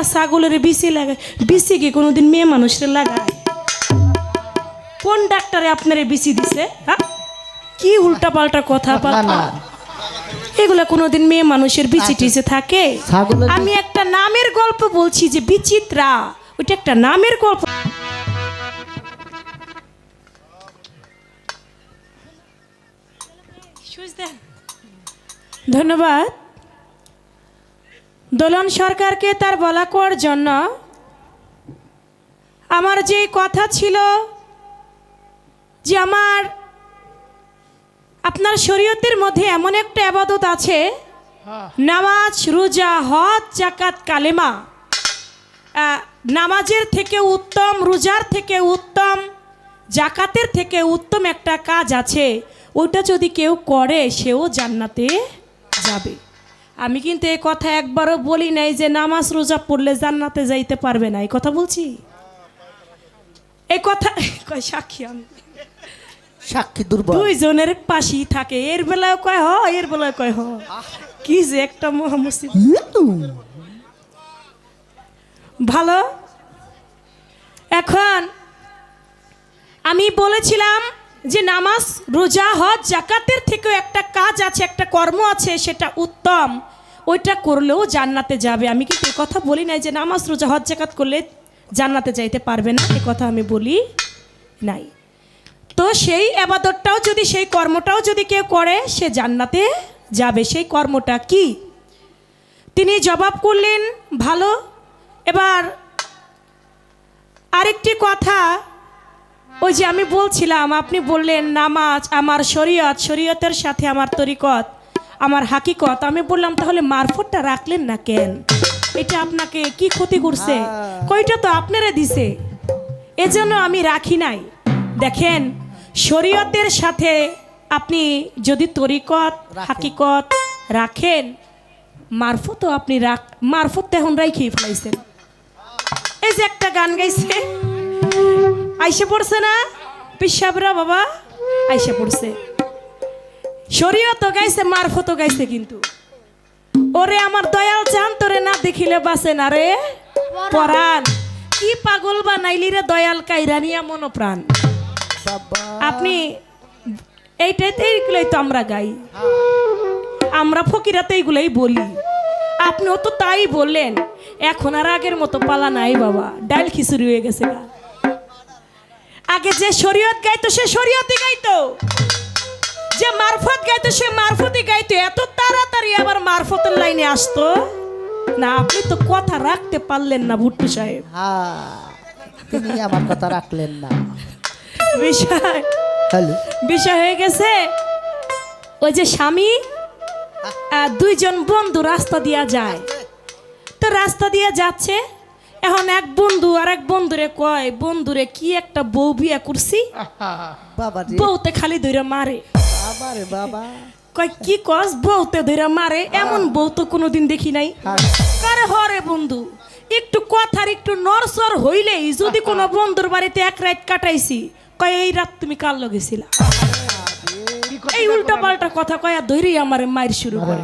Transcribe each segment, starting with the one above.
আর ছাগলের বিচি লাগায়, বিচি কি কোনোদিন মেয়ে মানুষের লাগায়? কোন ডাক্তারে আপনারে বিচি দিছে? হ্যাঁ, কি উল্টা পাল্টা কথা এগুলা কোনোদিন মেয়ে মানুষের বিচি টিচে থাকে? আমি একটা নামের গল্প বলছি যে বিচিত্রা, ওইটা একটা নামের গল্প। ধন্যবাদ দোলন সরকারকে তার বলা করার জন্য। আমার যে কথা ছিল যে আপনার শরীয়তের মধ্যে এমন একটা ইবাদত আছে, নামাজ, রোজা, হজ, যাকাত, কালেমা। নামাজের থেকে উত্তম, রোজার থেকে উত্তম, যাকাতের থেকে উত্তম একটা কাজ আছে, ওটা যদি কেউ করে সেও জান্নাতে যাবে। আমি কিন্তু এই কথা একবারও বলি নাই যে নামাজ রোজা পড়লে জান্নাতে যাইতে পারবে না, এই কথা বলছি। এই কথা কয় সাক্ষী, আমি সাক্ষী দুর্বল, দুইজনের পাশেই থাকে, এর বেলায় কয় হ, এর বেলায় কয় হ, কি যে একটা মহামুসিবত। ভালো, এখন আমি বলেছিলাম যে নামাজ, রোজা, হজ, যাকাতের থেকেও একটা কাজ আছে, একটা কর্ম আছে, সেটা উত্তম, ওইটা করলেও জান্নাতে যাবে। আমি কিন্তু এই কথা বলি নাই যে নামাজ, রোজা, হজ, যাকাত করলে জান্নাতে যাইতে পারবে না, এই কথা আমি বলি নাই। তো সেই ইবাদতটাও যদি, সেই কর্মটাও যদি কেউ করে সে জান্নাতে যাবে। সেই কর্মটা কি? তিনি জবাব করলেন ভালো। এবার আরেকটি কথা, ওই যে আমি বলছিলাম, আপনি বললেন নামাজ আমার শরীয়ত, শরীয়তের সাথে আমার তরিকত, আমার হাকিকত। আমি বললাম তাহলে মারফতটা রাখলেন না কেন? এটা আপনাকে কি ক্ষতি করছে? কয়টা তো আপনারা দিছে, এজন্য আমি রাখি নাই। দেখেন, শরীয়তের সাথে আপনি যদি তরিকত, হাকিকত রাখেন, মারফতও আপনি মারফত তো এখন রাখিয়ে ফেলাইছেন। এই যে একটা গান গাইছে, আইসে পড়ছে না পিসাবরা বাবা, আইসে পড়ছে, শরীয়তও গাইছে, মারফতও গাইছে, কিন্তু ওরে আমার দয়াল চান তোরে না দেখিলে বাঁচে না রে পরাণ, কি পাগল বানাইলি রে দয়াল কাইরানিয়া মনোপ্রাণ। আপনি এইগুলাই তো আমরা গাই, আমরা ফকিরাতে এইগুলাই বলি, আপনিও তো তাই বললেন। এখন আর আগের মতো পালা নাই বাবা, ডাল খিচুড়ি হয়ে গেছে। আগে যে শরীয়ত গাইতো সে শরীয়তই গাইতো, যে মারফত গাইতো সে মারফতই গাইতো, এত তাড়াতাড়ি আবার মারফতের লাইনে আসতো না। আপনি তো কথা রাখতে পারলেন না ভুট্টু সাহেব, তিনি আমার কথা রাখলেন না। বিষয় হয়ে গেছে, ওই যে স্বামী দুইজন বন্ধু রাস্তা দিয়া যায়, তো রাস্তা দিয়ে যাচ্ছে, এখন এক বন্ধু আর এক বন্ধুরে কয়, বন্ধুরে কি একটা বউ বিয়া করছি, বউতে খালি ধরে মারে। কয় কি কস, বউতে ধরে মারে, এমন বউ তো কোনোদিন দেখি নাই। কারে হরে বন্ধু, একটু কথার একটু নরসর হইলেই যদি কোনো বন্ধুর বাড়িতে এক রাত কাটাইছি, কয় এই রাত তুমি কার লগেছিলা, এই উল্টা পাল্টা কথা কয়, ধরেই আমার মায়ের শুরু করে।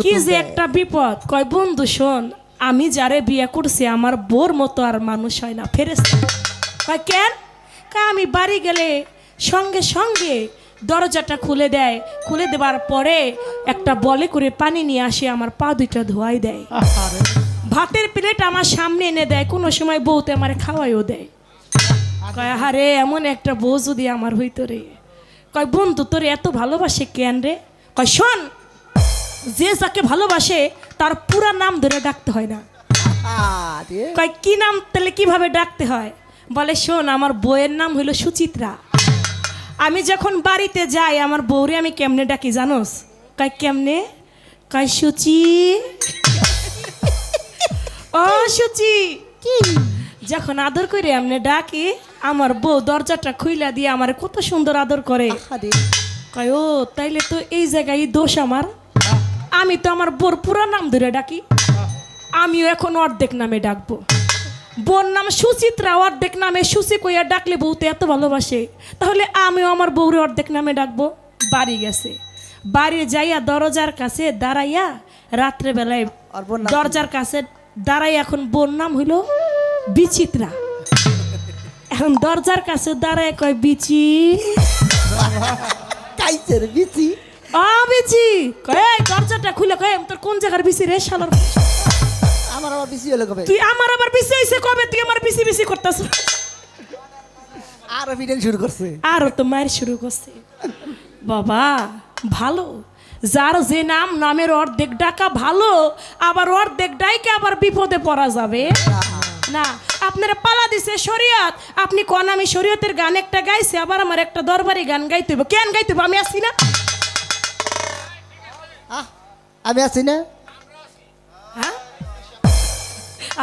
কি যে একটা বিপদ। কয় বন্ধু শোন, আমি যারে বিয়ে করছি আমার বোর মতো আর মানুষ হয় না, ফেরেশতা। কয় কেন? কয় আমি বাড়ি গেলে সঙ্গে সঙ্গে দরজাটা খুলে দেয়, খুলে দেবার পরে একটা বলে করে পানি নিয়ে আসে, আমার পা দুইটা ধোয়াই দেয়, ভাতের প্লেট আমার সামনে এনে দেয়, কোনো সময় বউতে আমার খাওয়াইও দেয়। কয় আরে এমন একটা বউ যদি আমার হইতো রে। কয় বন্ধু তোর এত ভালোবাসে কেন রে? কয় শোন, যে যাকে ভালোবাসে তার পুরা নাম ধরে ডাকতে হয় না। কয় কি নাম, তাহলে কিভাবে ডাকতে হয়? বলে শোন, আমার বউয়ের নাম হইল সুচিত্রা, আমি যখন বাড়িতে যাই আমার বউরে আমি কেমনে ডাকি জানোস? কয় কেমনে? কয় সুচি, ও সুচি। যখন আদর করে এমনি ডাকি, আমার বউ দরজাটা খুইলা দিয়ে আমার কত সুন্দর আদর করে। কয় ও তাইলে তো এই জায়গায় দোষ আমার, আমি তো আমার বোর পুরা নাম ধরে ডাকি, আমিও এখন অর্ধেক নামে ডাকবো। বোর নাম সুচিত্রা, অর্ধেক নামে সুচি কইয়া ডাকলে বউ তো এত ভালোবাসে, তাহলে আমিও আমার বউরে অর্ধেক নামে ডাকবো। বাড়ি গেছে, বাড়ি যাইয়া দরজার কাছে দাঁড়াইয়া রাত্রে বেলায় দরজার কাছে দাঁড়াই এখন বোর নাম হইলো বিচিত্রা। এখন দরজার কাছে দাঁড়ায় কয় বিচি কাইছের বিচি বিচি কয় এই দরজাটা খুলে কয় তোর কোন জায়গার বিচি রে শালার। আমার আবার বিচি হলে কবে তুই আমার আবার বিচি হইছে কবে? তুই আমার বিচি বিচি করতেছ। আর ভিডিও শুরু করছে। আরো তো মায়ের শুরু করছে। বাবা ভালো, যার যে নাম নামের অর্ধেক ডাকা ভালো, আবার অর্ধেক ডাইকে আবার বিপদে পড়া যাবে না। আপনারা পালা দিছে শরীয়ত, আপনি কোন আমি শরীয়তের গান একটা গাইছে, আবার আমার একটা দরবারি গান গাইতে হবে। কেন গাইতে হবে? আমি আসি না? আমি আছি না? হ্যাঁ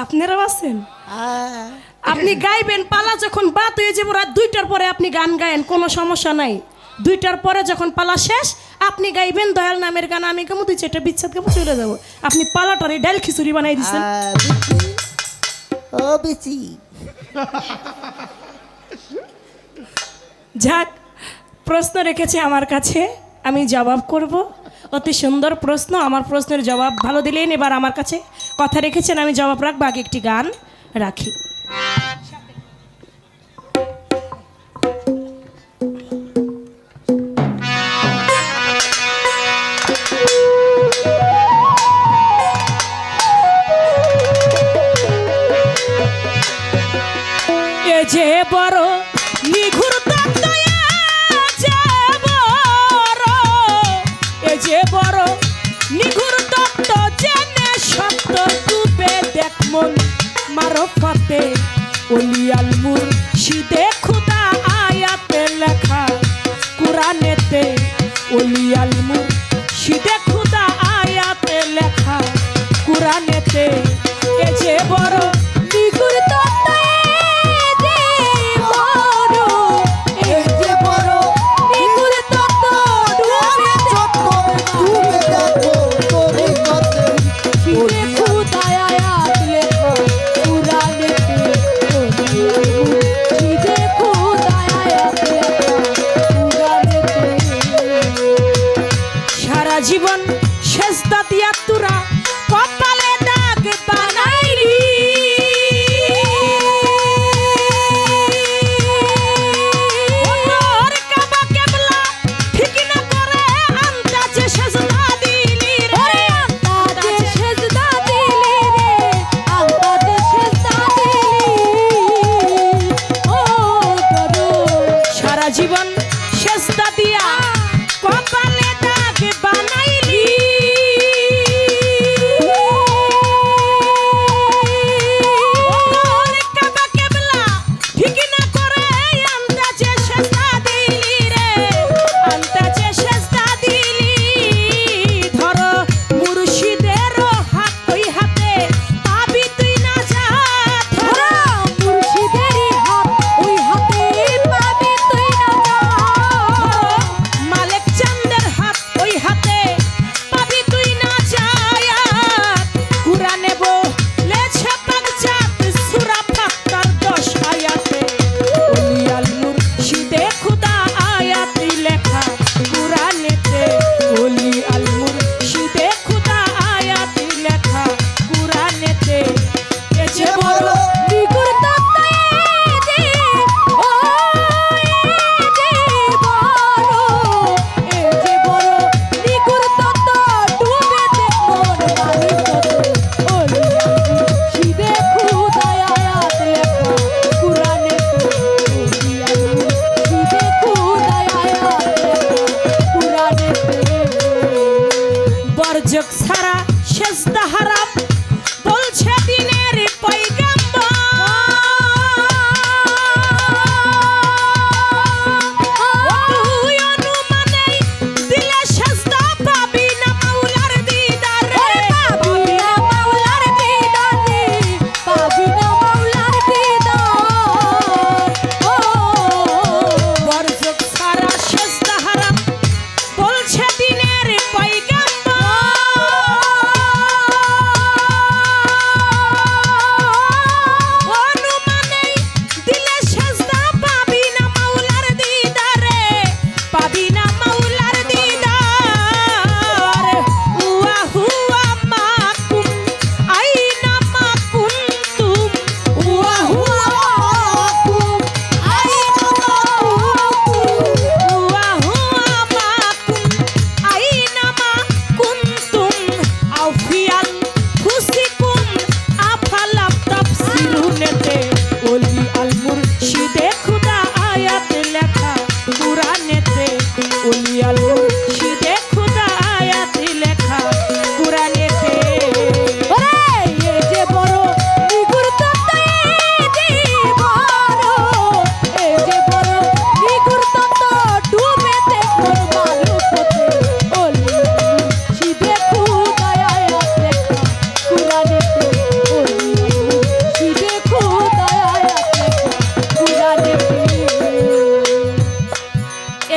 আপনারাও আছেন। আহ, আপনি গাইবেন, পালা যখন বাত হয়ে যাবো রাত 2টার পরে আপনি গান গায়েন, কোনো সমস্যা নাই। 2টার পরে যখন পালা শেষ আপনি গাইবেন দয়াল নামের গান, আমি গামু 2-4টা বিচ্ছেদ গামু চলে যাবো। আপনি পালাটারে ডাল খিচুড়ি বানাই দিচ্ছেন। বিচি। ও বিচি যাক, প্রশ্ন রেখেছে আমার কাছে, আমি জবাব করব। অতি সুন্দর প্রশ্ন, আমার প্রশ্নের জবাব ভালো দিলেন। এবার আমার কাছে কথা রেখেছেন, আমি জবাব রাখবো। আগে একটি গান রাখি। এ যে বড় নিঘুর তত্ত্ব, এ যে বড় নিঘুর তত্ত্ব, জেনে সত্য ডুবে দেখ মন মারফতে, ওলিয়াল মুর্শিদে খুদা আয়াতে লেখা কুরআনেতে, ওলিয়াল মুর্শিদে খুদা আয়াতে লেখা কুরআনেতে। এ যে বড় নিঘুর তত্ত্ব, জীবন সেজদা দিয়া তুরা কপালে দাগ বানাইলি,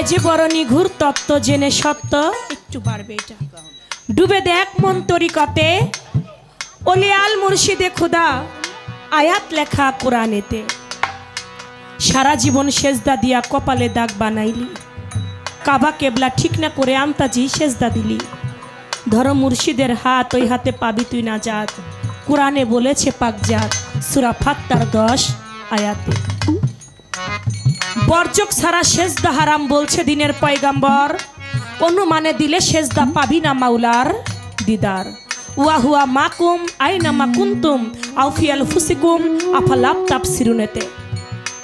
যে বড় নিঘুর তত্ত্ব জেনে সত্য একটু বাড়বে এটা ডুবে দেখ মন তরিকতে অলিয়াল মুর্শিদে খুদা আয়াত লেখা কোরআনেতে সারা জীবন সেজদা দিয়া কপালে দাগ বানাইলি কাবা কেবলা ঠিক না করে আমতাজি সেজদা দিলি ধরো মুর্শিদের হাত ওই হাতে পাবি তুই না জাত কোরআনে বলেছে পাকজাত সূরা ফাত্তার 10 আয়াতে বর্জক ছাড়া সেজদা হারাম বলছে দিনের পয়গাম্বর অনুমানে দিলে সেজদা পাবি না মাওলার দিদার ওয়া হুয়া মাকুম আইনা মা কুনতুম আও ফি আনফুসিকুম আফালাম তাফসিরুনেতে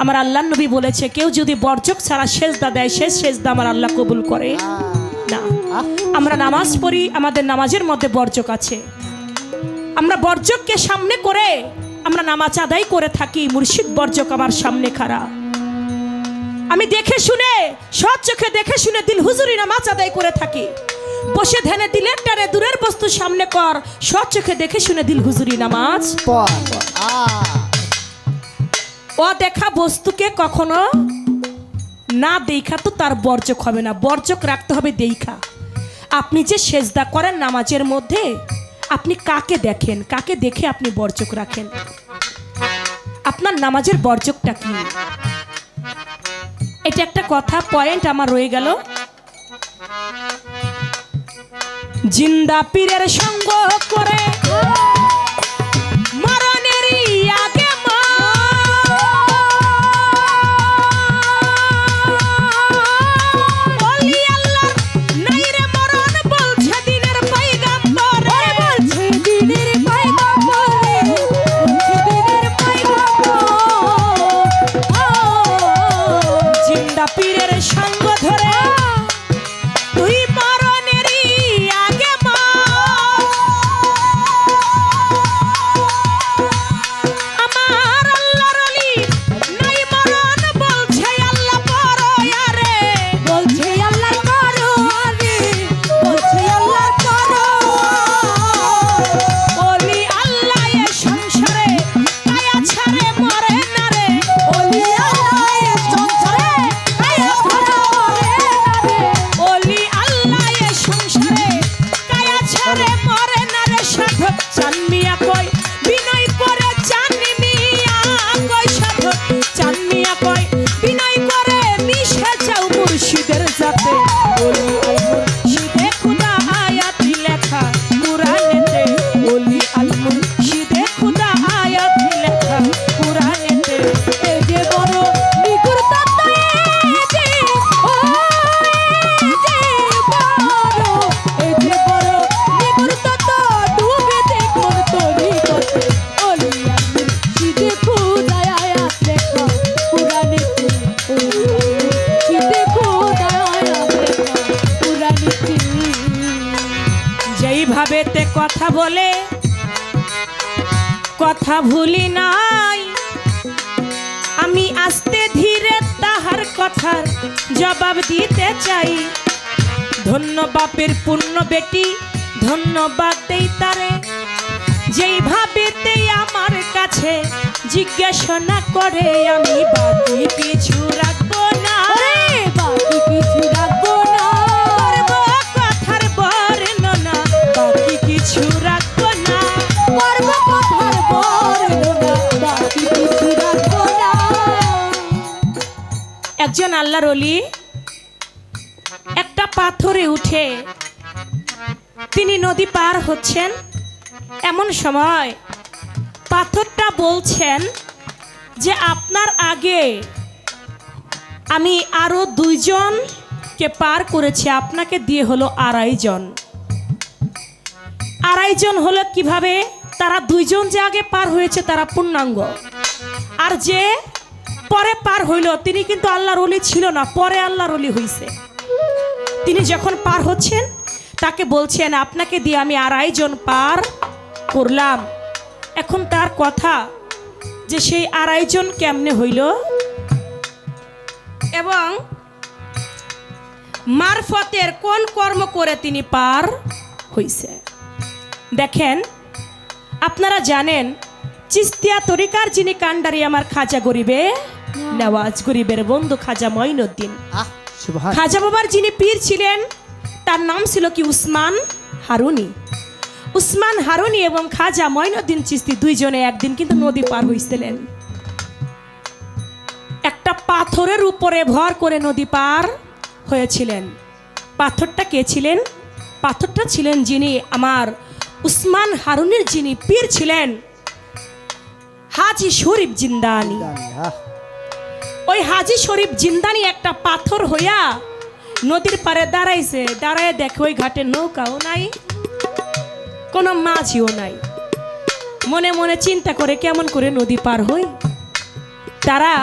আমার আল্লাহর নবী বলেছে কেউ যদি বর্জক ছাড়া সেজদা দেয় সে সেজদা আমার আল্লাহ কবুল করে না আমরা নামাজ পড়ি আমাদের নামাজের মধ্যে বর্জক আছে আমরা বর্জককে সামনে করে আমরা নামাজ আদায় করে থাকি মুর্শিদ বর্জক আমার সামনে খাড়া আমি দেখে শুনে সৎ চোখে দেখে শুনে দিল হুজুরি নামাজ আদায় করে থাকি বসে ধ্যানে দিলের টানে দূরের বস্তু সামনে কর সৎ চোখে দেখে শুনে দিল হুজুরি নামাজ ও দেখা বস্তুকে কখনো না দেখা তো তার বর্জক হবে না বর্জক রাখতে হবে দেখা আপনি যে সেজদা করেন নামাজের মধ্যে আপনি কাকে দেখেন কাকে দেখে আপনি বর্জক রাখেন আপনার নামাজের বর্জকটা কি এটা একটা কথা পয়েন্ট আমার রয়ে গেল জিন্দা পীরের সঙ্গ করে মরণেরই আগে বলি আল্লাহ নাই রে মরণ বলছে দিনের পয়গাম্বর বলছে দিনের পয়গাম্বর দিনের পয়গাম্বর জিন্দা পীরের সঙ্গ ধরে তুই মরণেরই আগে আমার আল্লাহর ওলি নাই মরণ বলছে আল্লাহ পরয়ারে বলছে আল্লাহ পরয়ারে বলছে আল্লাহ পর ওলি আল্লাহ এ সংসারে কায়া ছাড়ে মরে না রে ওলি আল্লাহ এ সংসারে কায়া ছাড়ে মরে না রে ওলি আল্লাহ এ সংসারে কায়া ছাড়ে মরে না রে সাধক চানমিয়া কই বিনয় করে চানমিয়া কই সাধক চানমিয়া কই বিনয় করে মিশে যাও মুর্শিদের সাথে ওলি আল মুর্শিদে খুদা আয়াত লেখা কোরআনেতে ওলি আল মুর্শিদে খুদা আয়াত লেখা কোরআনেতে এই যে বড় নিগুর তত্ত্ব এই যে ও এই যে বড় এই যে বড় নিগুর তত্ত্ব ডুবে দেখুন তোরি কতে ওলি আল মুর্শিদে খুদা আয়াত লেখা কোরআনেতে মুর্শিদে খুদা আয়াত লেখা কোরআনেতে যেইভাবে তে কথা বলে কথা ভুলি নাই আমি আস্তে ধীরে তাহার কথার জবাব দিতে চাই ধন্য বাপের পূর্ণ বেটি ধন্যবাদ দেই তারে যেইভাবে তে আমার কাছে জিজ্ঞাসা না করে আমি বাকি কিছু রাখবো না বাকি কিছু রাখবো না করবো কথার বর্ণনা বাকি কিছু রাখবো না করবো কথার বর্ণনা বাকি কিছু রাখবো না একজন আল্লাহর ওলি একটা পাথরে উঠে তিনি নদী পার হচ্ছেন এমন সময় পাথরটা বলছেন যে আপনার আগে আমি আরো 2 জনকে পার করেছি আপনাকে দিয়ে হলো 2.5 জন 2.5 জন হলো কিভাবে তারা 2 জন যে আগে পার হয়েছে তারা পূর্ণাঙ্গ আর যে পরে পার হইল তিনি কিন্তু আল্লাহর ওলি ছিল না পরে আল্লাহর ওলি হইছে তিনি যখন পার হচ্ছেন তাকে বলছেন আপনাকে দিয়ে আমি 2.5 জন পার করলাম এখন তার কথা যে সেই 2.5 জন কেমনে হইল এবং মারফতের কোন কর্ম করে তিনি পার হইছে দেখেন আপনারা জানেন চিস্তিয়া তরিকার যিনি কান্ডারি আমার খাজা গরিবে নেওয়াজ গরিবের বন্ধু খাজা মঈনুদ্দিন সুবহান খাজা বাবার যিনি পীর ছিলেন তার নাম ছিল কি উসমান হারুনি। উসমান হারুনি এবং খাজা মঈনুদ্দিন চিশতি দুইজনে একদিন কিন্তু নদী পার হইছিলেন। একটা পাথরের উপরে ভর করে নদী পার হয়েছিলেন। পাথরটা কে ছিলেন? পাথরটা ছিলেন যিনি আমার উসমান হারুনির যিনি পীর ছিলেন হাজি শরীফ জিন্দানি। আল্লাহ ওই হাজি শরীফ জিন্দানি একটা পাথর হইয়া নদীর পারে দাঁড়াইছে। দাঁড়ায় দেখে ওই ঘাটে নৌকাও নাই, কোনো মাঝিও নাই। মনে মনে চিন্তা করে কেমন করে নদী পার হই। তারা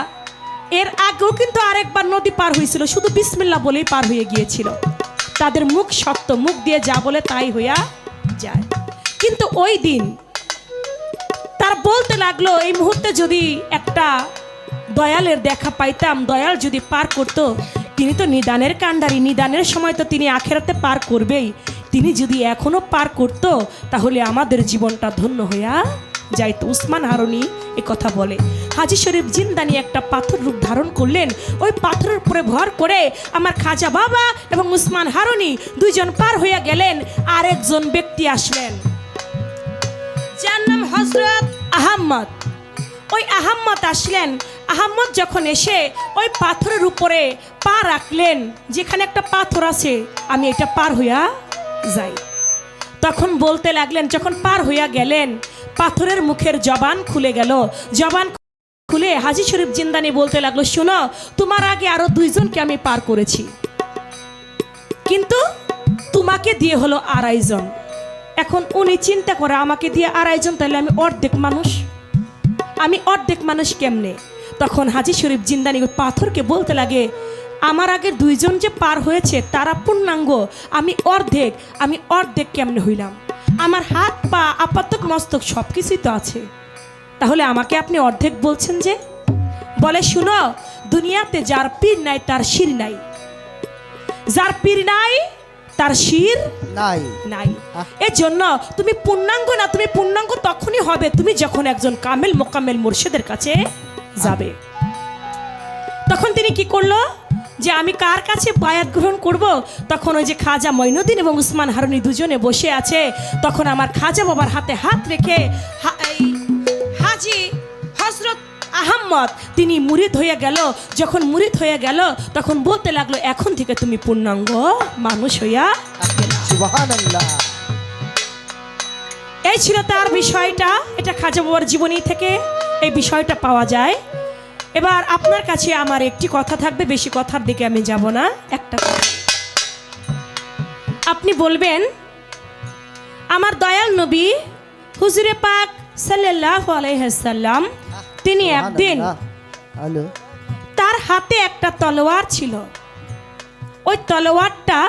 এর আগেও কিন্তু আরেকবার নদী পার হয়েছিল, শুধু বিসমিল্লাহ বলেই পার হয়ে গিয়েছিল। তাদের মুখ শক্ত, মুখ দিয়ে যা বলে তাই হইয়া যায়। কিন্তু ওই দিন তার বলতে লাগলো এই মুহূর্তে যদি একটা দয়ালের দেখা পাইতাম, দয়াল যদি পার করতো, তিনি তো নিদানের কাণ্ডারি, নিদানের সময় তো তিনি আখেরাতে পার করবেই, তিনি যদি এখনো পার করত তাহলে আমাদের জীবনটা ধন্য হইয়া যাইতো। উসমান হারুনি এ কথা বলে। হাজি শরীফ জিন্দানি একটা পাথর রূপ ধারণ করলেন। ওই পাথরের উপরে ভর করে আমার খাজা বাবা এবং উসমান হারুনি দুইজন পার হইয়া গেলেন। আরেকজন ব্যক্তি আসলেন যার নাম হযরত আহমদ। ওই আহম্মদ আসলেন। আহম্মদ যখন এসে ওই পাথরের উপরে পা রাখলেন, যেখানে একটা পাথর আছে আমি এটা পার হইয়া যাই, তখন বলতে লাগলেন, যখন পার হইয়া গেলেন পাথরের মুখের জবান খুলে গেল। জবান খুলে হাজি শরীফ জিন্দানি বলতে লাগলো, শোনো, তোমার আগে আরো দুইজনকে আমি পার করেছি, কিন্তু তোমাকে দিয়ে হলো 2.5 জন। এখন উনি চিন্তা করে আমাকে দিয়ে 2.5 জন, তাহলে আমি অর্ধেক মানুষ, আমি অর্ধেক মানুষ কেমনে? তখন হাজি শরীফ জিন্দানি পাথরকে বলতে লাগে, আমার আগে 2 জন যে পার হয়েছে তারা পূর্ণাঙ্গ, আমি অর্ধেক, আমি অর্ধেক কেমনে হইলাম? আমার হাত পা আপাতক মস্তক সব কিছুই তো আছে, তাহলে আমাকে আপনি অর্ধেক বলছেন যে? বলে, শুনো, দুনিয়াতে যার পীর নাই তার শির নাই, যার পীর নাই তার শির নাই নাই। এর জন্য তুমি পূর্ণাঙ্গ না, তুমি পূর্ণাঙ্গ তখনই হবে তুমি যখন একজন কামেল মোকামেল মুর্শিদের কাছে যাবে। তখন তিনি কি করলো যে আমি কার কাছে বায়াত গ্রহণ করব? তখন ওই যে খাজা মঈনুদ্দিন এবং উসমান হারুনি দুজনে বসে আছে। তখন আমার খাজা বাবার হাতে হাত রেখে হাজি হযরত আহম্মদ তিনি মুরিদ হয়ে গেল। যখন মুরিদ হয়ে গেল তখন বলতে লাগলো, এখন থেকে তুমি পূর্ণাঙ্গ মানুষ হইয়া গেলা। সুবহানাল্লাহ। এই ছিল তার বিষয়টা। এটা খাজা বাবার জীবনী থেকে এই বিষয়টা পাওয়া যায়। এবার আপনার কাছে আমার একটি কথা থাকবে, বেশি কথার দিকে আমি যাব না। একটা কথা আপনি বলবেন, আমার দয়াল নবী হুজুরে পাক সাল্লাল্লাহু আলাইহি সাল্লাম তিনি একদিন হ্যালো তার হাতে একটা তলোয়ার ছিল। ওই তলোয়ারটা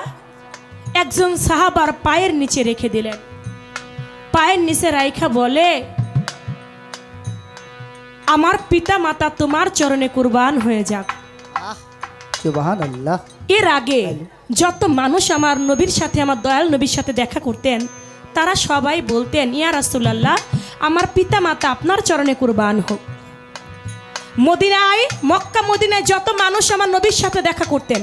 একজন সাহাবার পায়ের নিচে রেখে দিলেন। পায়ের নিচে রাইখা বলে, আমার পিতা মাতা তোমার চরণে কুরবান হয়ে যাক। সুবহানাল্লাহ। এর আগে যত মানুষ আমার নবীর সাথে, আমার দয়াল নবীর সাথে দেখা করতেন, তারা সবাই বলতেন, ইয়া রাসূলুল্লাহ, আমার পিতা মাতা আপনার চরণে কুরবান হোক। মদিনায়, মক্কা মদিনায় যত মানুষ আমার নবীর সাথে দেখা করতেন,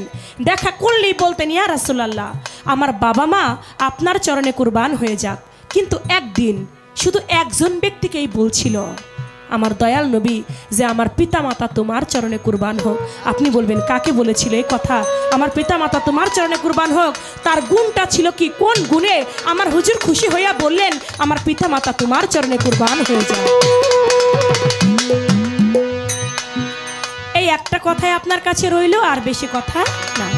দেখা করলেই বলতেন, ইয়া রাসূলুল্লাহ, আমার বাবা মা আপনার চরণে কুরবান হয়ে যাক। কিন্তু একদিন শুধু একজন ব্যক্তিকেই বলছিল আমার দয়াল নবী যে আমার পিতা মাতা তোমার চরণে কুরবান হোক। আপনি বলবেন, কাকে বলেছিল এই কথা? আমার পিতা মাতা তোমার চরণে কুরবান হোক, তার গুণটা ছিল কি? কোন গুণে আমার হুজুর খুশি হইয়া বললেন আমার পিতা মাতা তোমার চরণে কুরবান হয়ে যায়? এই একটা কথাই আপনার কাছে রইল, আর বেশি কথা না।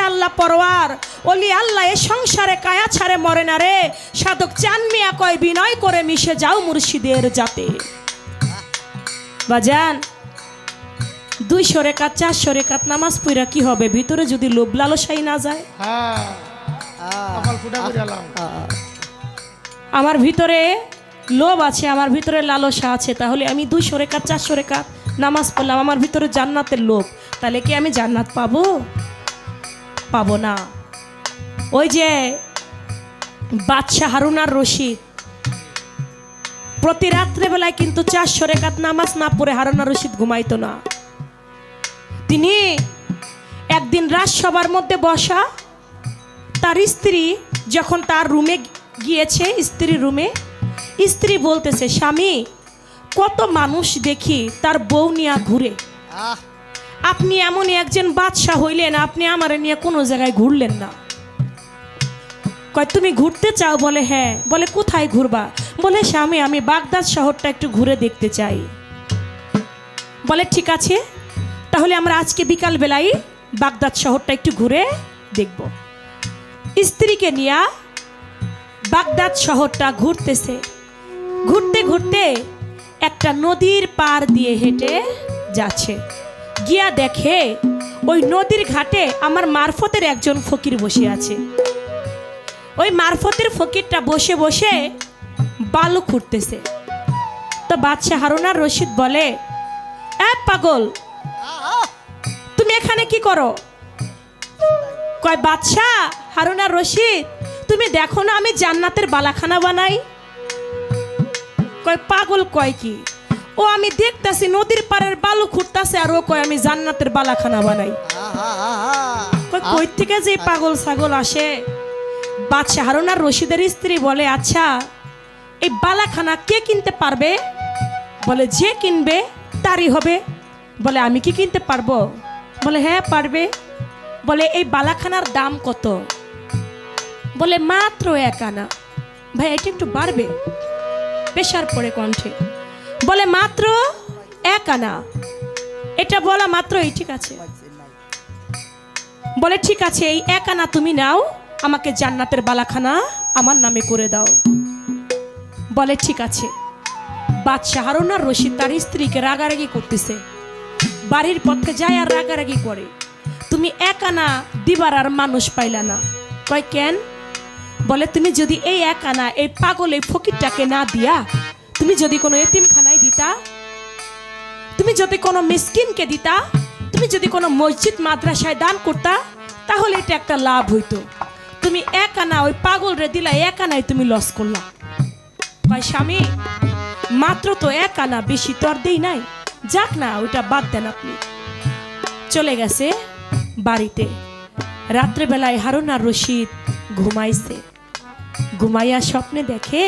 আল্লাহ পরওয়ার ওলি আল্লাহ এ সংসারে কায়া ছাড়ে মরে না রে, সাধক চান মিয়া কয় বিনয় করে মিশে যাও মুর্শিদের জাতে। বাজান 200 রেকাত 400 রেকাত নামাজ পড়া কি হবে ভিতরে যদি লোভ লালসাই না যায়? কপাল ফুটা করে এলাম। আমার ভিতরে লোভ আছে, আমার ভিতরে লালসা আছে, তাহলে আমি 200 রেখাত 400 রেখাত নামাজ পড়লাম, আমার ভিতরে জান্নাতের লোভ, তাহলে কি আমি জান্নাত পাবো? পাবো না। ওই যে বাদশাহ হারুন আর রশিদ প্রতি রাত্রেবেলায় কিন্তু 400 রেখাত নামাজ না পড়ে হারুন আর রশিদ ঘুমাইতো না। তিনি একদিন রাজসভার মধ্যে বসা, তার স্ত্রী যখন তার রুমে গিয়েছে, স্ত্রীর রুমে, স্ত্রী বলতেছে, স্বামী কত মানুষ দেখি তার বউ নিয়ে ঘুরে, আপনি এমনই একজন বাদশাহ হইলেন, আপনি আমার নিয়ে কোনো জায়গায় ঘুরলেন না। কয় তুমি ঘুরতে চাও? বলে হ্যাঁ। বলে কোথায় ঘুরবা? বলে স্বামী আমি বাগদাদ শহরটা একটু ঘুরে দেখতে চাই। বলে ঠিক আছে, তাহলে আমরা আজকে বিকাল বেলায় বাগদাদ শহরটা একটু ঘুরে দেখব। স্ত্রীকে নিয়ে বাগদাদ শহরটা ঘুরতেছে। ঘুরতে ঘুরতে একটা নদীর পার দিয়ে হেঁটে যাচ্ছে, গিয়া দেখে ওই নদীর ঘাটে আমার মারফতের একজন ফকির বসে আছে। ওই মারফতের ফকিরটা বসে বসে বালু খুঁড়তেছে। তো বাদশাহ হারুন আর রশিদ বলে, এ পাগল, তুমি এখানে কি করো? কয় বাদশাহ হারুন আর রশিদ, তুমি দেখো না আমি জান্নাতের বালাখানা বানাই। কয় পাগল কয় কি? ও আমি দেখতাছি নদীর পাড়ের বালু খুঁড়তাছে, আর ও কয় আমি জান্নাতের বালাখানা বানাই। কয় কই থেকে যে পাগল ছাগল আসে? বাদশাহ হারুন আর রশিদের স্ত্রী বলে, আচ্ছা এই বালাখানা কে কিনতে পারবে? বলে যে কিনবে তারই হবে। বলে আমি কি কিনতে পারবো? বলে হ্যাঁ পারবে। বলে এই বালাখানার দাম কত? বলে মাত্র 1 আনা। ভাই এটা একটু বাড়বে, পেশার পরে কণ্ঠে বলে মাত্র 1 আনা। এটা বলা মাত্রই ঠিক আছে। বলে ঠিক আছে, এই 1 আনা তুমি নাও, আমাকে জান্নাতের বালাখানা আমার নামে করে দাও। বলে ঠিক আছে। বাদশাহ হারুন আর রশিদ তার স্ত্রীকে রাগারাগি করতেছে, বাড়ির পথে যায় আর রাগারাগি করে, তুমি 1 আনা দিবার আর মানুষ পাইলা না। কয় কেন? বলে তুমি যদি এই 1 আনা এই পাগল এই ফকিরটাকে না দিয়া তুমি যদি কোনো এতিমখানায় দিতা, তুমি যদি কোনো মিসকিনকে দিতা, তুমি যদি কোনো মসজিদ মাদ্রাসায় দান করতা, তাহলে এটা একটা লাভ হইতো। তুমি 1 আনা ওই পাগল রে দিলা, 1 আনায় তুমি লস করলা। কয় স্বামী মাত্র তো 1 আনা, বেশি তো আর দেই নাই, যাক না ওইটা বাদ দেন আপনি। চলে গেছে বাড়িতে। রাত্রেবেলায় হারুন আর রশিদ ঘুমাইছে। ঘুমাইয়া স্বপ্নে দেখে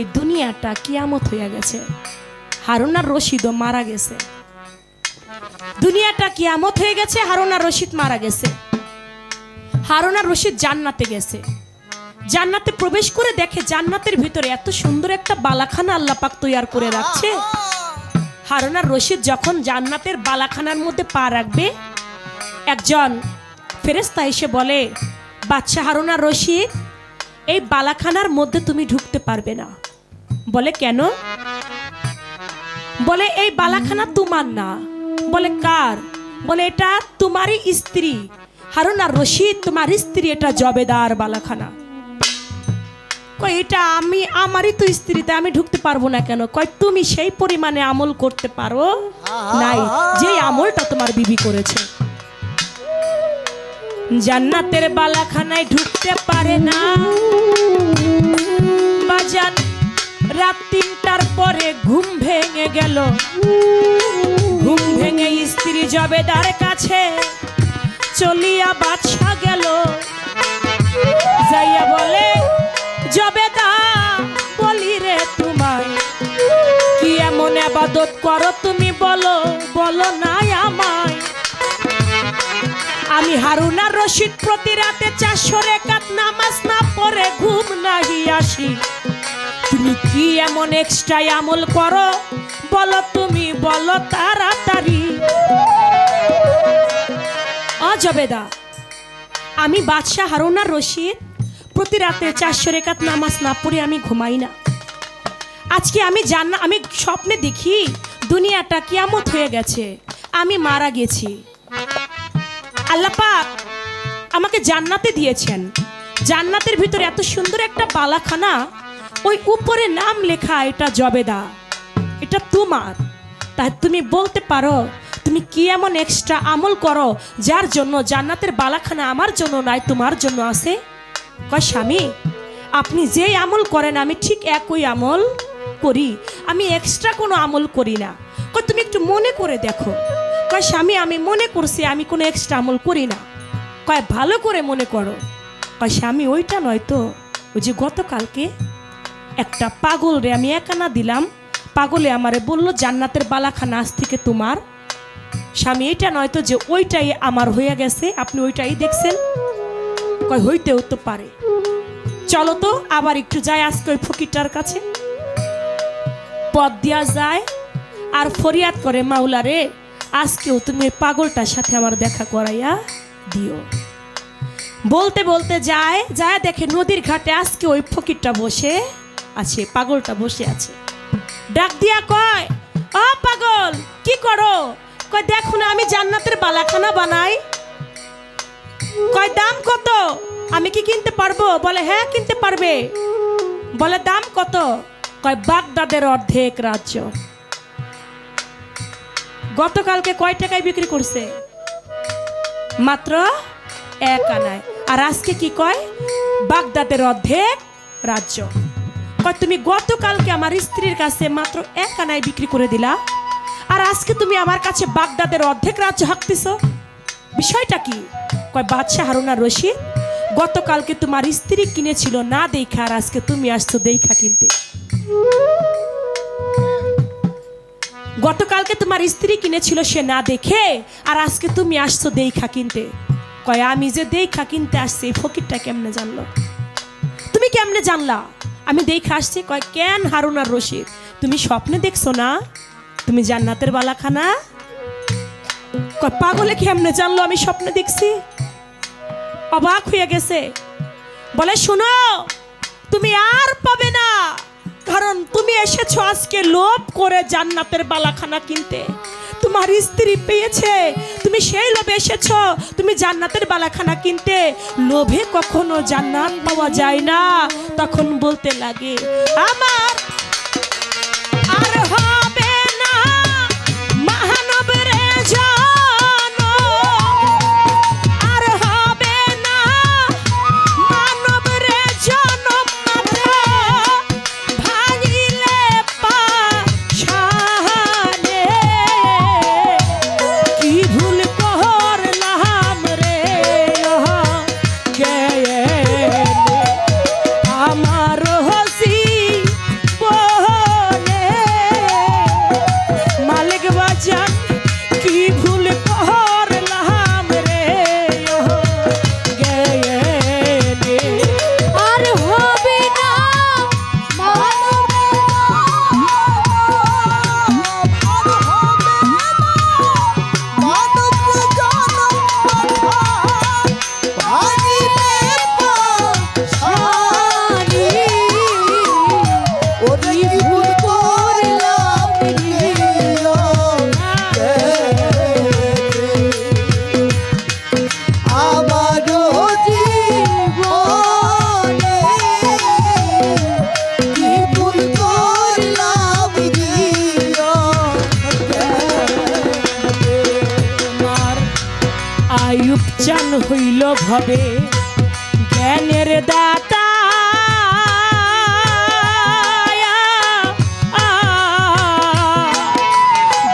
এই দুনিয়াটা কিয়ামত হইয়া গেছে, হারুন আর রশিদও মারা গেছে। দুনিয়াটা কিয়ামত হয়ে গেছে, হারুন আর রশিদ মারা গেছে। হারুন আর রশিদ জান্নাতে গেছে। জান্নাতে প্রবেশ করে দেখে জান্নাতের ভিতরে এত সুন্দর একটা বালাখানা আল্লাহ পাক তৈয়ার করে রাখছে। হারুন আর রশিদ যখন জান্নাতের বালাখানার মধ্যে পা রাখবে, একজন ফেরেশতা এসে বলে, বাদশাহ হারুন আর রশিদ এই বালাখানার মধ্যে তুমি ঢুকতে পারবে না। বলে কেন? বলে এই বালাখানা তোমার না। বলে কার? বলে এটা তোমারই স্ত্রী হারুন আর রশিদ, তোমার স্ত্রী, এটা জবেদার বালাখানা। কয় এটা আমারই তো স্ত্রীতে, আমি ঢুকতে পারবো না কেন? কয় তুমি সেই পরিমাণে আমল করতে পারো নাই যে আমলটা তোমার বিবি করেছে। জান্নাতের বালাখানায় ঢুকতে পারে না বাজান। রাত 3টার পরে ঘুম ভেঙে গেল। ঘুম ভেঙে স্ত্রী জবেদার কাছে চলিয়া বাদশা গেল। যাইয়া বলে, জবেদা বলি রে তোমায় কি এমন ইবাদত করো তুমি, বলো বলো নাই আমায়। আমি হারুন আর রশিদ প্রতি রাতে 400 রাকাত নামাজ না পড়ে ঘুম নাহি আসি। তুমি কি এমন এক্সট্রা আমল করো, বলো তুমি, বলো তাড়াতাড়ি। জবেদা আমি বাদশাহ হারুন আর রশিদ প্রতি রাতে 400 রাকাত নামাজ না পড়ে আমি ঘুমাই না। আজকে আমি স্বপ্নে দেখি দুনিয়াটা কিয়ামত হয়ে গেছে, আমি মারা গেছি। আল্লাহ পাক আমাকে জান্নাতে দিয়েছেন, জান্নাতের ভিতরে এত সুন্দর একটা বালাখানা, ওই উপরে নাম লেখা, এটা জবেদা, এটা তোমার। তাই তুমি বলতে পারো তুমি কি এমন এক্সট্রা আমল করো যার জন্য জান্নাতের বালাখানা আমার জন্য নয়, তোমার জন্য আছে? কয় স্বামী, আপনি যেই আমল করেন আমি ঠিক একই আমল করি, আমি এক্সট্রা কোনো আমল করি না। কয় তুমি একটু মনে করে দেখো। কয় স্বামী, আমি মনে করছি আমি কোনো এক্সট্রা আমল করি না। কয় ভালো করে মনে করো। কয় স্বামী, ওইটা নয় তো, ওই যে গতকালকে একটা পাগল রে আমি একানা দিলাম, পাগলে আমারে বললো জান্নাতের বালাখানা আজ থেকে তোমার। স্বামী, এটা নয় তো যে ওইটাই আমার হয়ে গেছে, আপনি ওইটাই দেখছেন? কয় হইতেও তো পারে, চলো তো আবার একটু যাই আজকে ওই ফকিরটার কাছে। পথ দিয়া যায় আর ফরিয়াদ করে, মাওলা রে, আজকেও তুমি ওই পাগলটার সাথে আমার দেখা করাইয়া দিও। বলতে বলতে যায় দেখে নদীর ঘাটে আজকে ওই ফকিরটা বসে আছে, পাগলটা বসে আছে। ডাক দিয়া কয়, ও পাগল, কি করো? কয় দেখো না, আমি জান্নাতের বালাখানা বানাই। কয় দাম কত? আমি কি কিনতে পারবো? বলে হ্যাঁ কিনতে পারবে। বলে দাম কত? কয় বাগদাদের অর্ধেক রাজ্য। গতকালকে কয় টাকায় বিক্রি করছে? মাত্র 1 আনায়। আর আজকে কি কয়? বাগদাদের অর্ধেক রাজ্য। কয় তুমি গতকালকে আমার স্ত্রীর কাছে মাত্র 1 আনায় বিক্রি করে দিলা, আর আজকে তুমি আমার কাছে বাগদাদের অর্ধেক রাজ্য হাঁকতেছ, বিষয়টা কি? কয় বাদশাহ হারুন আর রশিদ, গতকালকে তোমার স্ত্রী কিনেছিল না দেখা, আর আজকে তুমি আসছো দেখা কিনতে। গতকালকে তোমার স্ত্রী কিনেছিল সে না দেখে, আর আজকে তুমি আসছো দেখা কিনতে। কয় আমি যে দেখা কিনতে আসছি, এই ফকিরটা কেমনে জানলো? তুমি কেমনে জানলা আমি দেখা আসছি? কয় কেন হারুন আর রশিদ, তুমি স্বপ্নে দেখছো না তুমি জান্নাতের বালাখানা? কয় পাগলে কেমনে জানলো আমি স্বপ্নে দেখছি? অবাক হয়ে গেছে। বলে শোনো, তুমি আর পাবে না, কারণ তুমি এসেছো আজকে লোভ করে জান্নাতের বালাখানা কিনতে। তোমার স্ত্রী পেয়েছে, তুমি সেই লোভে এসেছো, তুমি জান্নাতের বালাখানা কিনতে। লোভে কখনো জান্নাত পাওয়া যায় না। তখন বলতে লাগে, আমার আর হবে না মানব রে জানো, আর হবে না মানব রে জনম, মাথা ভাঙিলে পাশানে। কি ভুল করলাম রে গেয়ে, আমার হসি বলে মালিক বাজান, কি ভুল করলাম রে গেয়ে। আর হবে না আয়ুব চান হইল ভবে জ্ঞানের দাতা,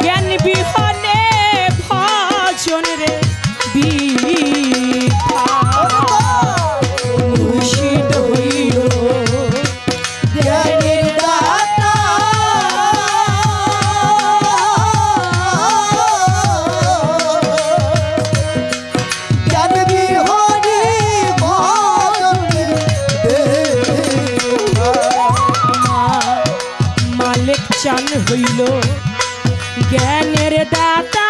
জ্ঞান বিহনে ভজন রে বৃথা। মুর্শিদ হইল জ্ঞানের দাতা, মালিক চান হইল জ্ঞানের দাতা।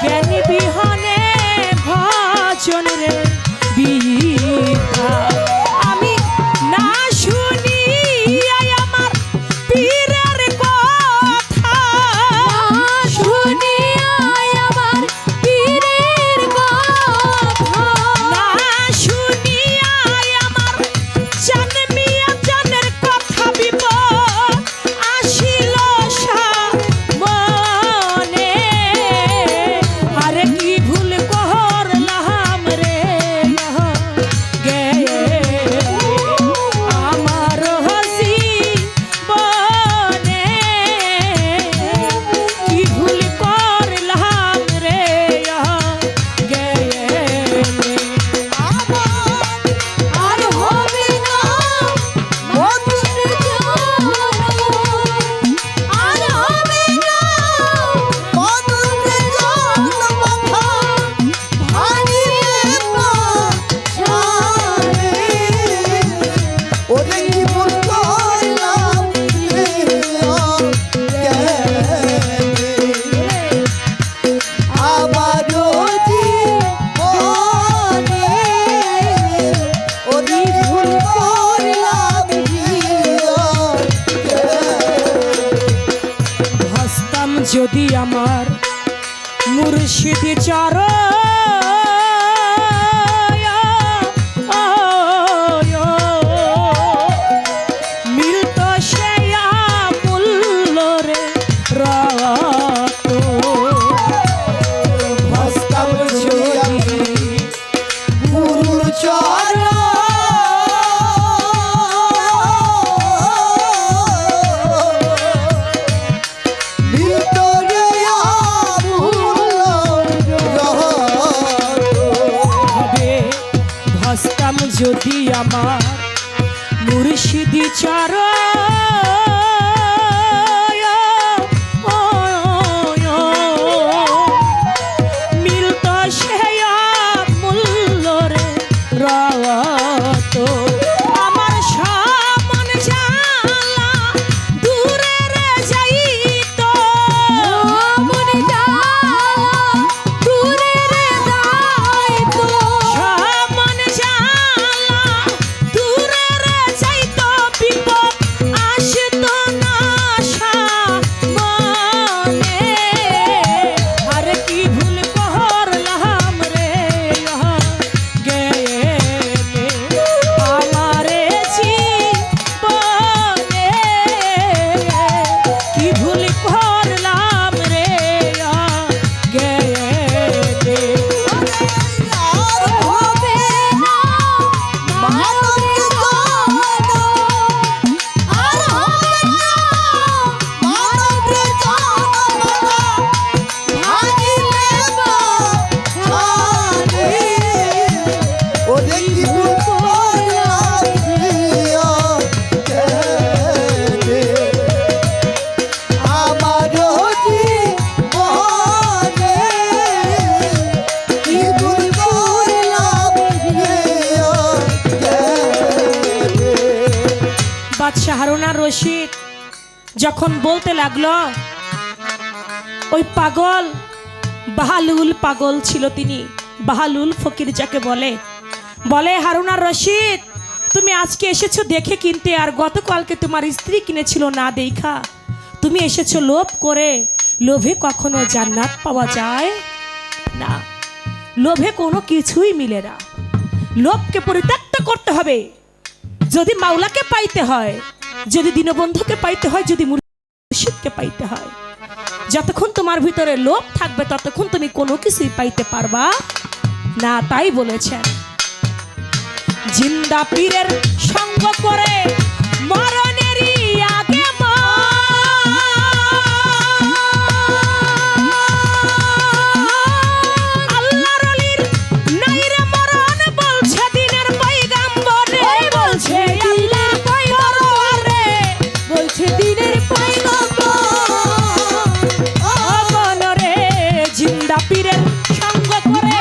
জ্ঞান বিহনে ভজন রে বৃথা। আমি না শুনি আমার পীরের কথা, শুনিয়া যদি আমার মুর্শিদি চরণ মিলত সে মূল্য রে রত ভাসতাম যদি আমি গুরুর চরণ মিলত রে আমূল্য রতন। হবে ভাসতাম যদি আমার মুর্শিদি মিলত সে মূল্য রে রত আমার সামন জালা দূরে রে যাইত মন জ্বালা দূরে রে যাইতো সামন জালা দূরে রে যাইত বিপদ আসত না সামনে আর কি ভুল করলাম রে গেলে আমারে জীবনে কি ভুল করলাম রে গেলে আর হবে না মানবের জনম, আর হবে না মানবের জনম, ভাঙিলে বাঁধি। ওরে কি ভুল করলাম প্রিয় কেনে, আমারও জীবনে কি ভুল করলাম প্রিয় কেনে। বাদশাহ হারুন আর রশিদ যখন বলতে লাগলো, ওই পাগল বাহালুল পাগল ছিল তিনি, বাহালুল ফকির যাকে বলে, হারুন আর রশিদ তুমি আজকে এসেছো দেখে কিনতে, আর গতকালকে তোমার স্ত্রী কিনেছিল না দেখা তুমি এসেছো লোভ করে। লোভে কখনো জান্নাত পাওয়া যায় না, লোভে কোনো কিছুই মিলে না। লোভকে পরিত্যক্ত করতে হবে। যদি মাওলাকে পাইতে হয়, যদি দীনবন্ধুকে পাইতে হয়, যদি মুর্শিদকে পাইতে হয়, যতক্ষণ তোমার ভিতরে লোভ থাকবে ততক্ষণ তুমি কোনো কিছুই পাইতে পারবা না। তাই বলেছেন, জিন্দা পীরের সঙ্গ করে মরণেরই আগে আল্লাহর ওলির নাই রে মরণ, বলছে দিনের পয়গাম্বরে, বলছে আল্লাহর পয়গম্বর রে, বলছে দিনের মনরে জিন্দা পীরের সঙ্গ করে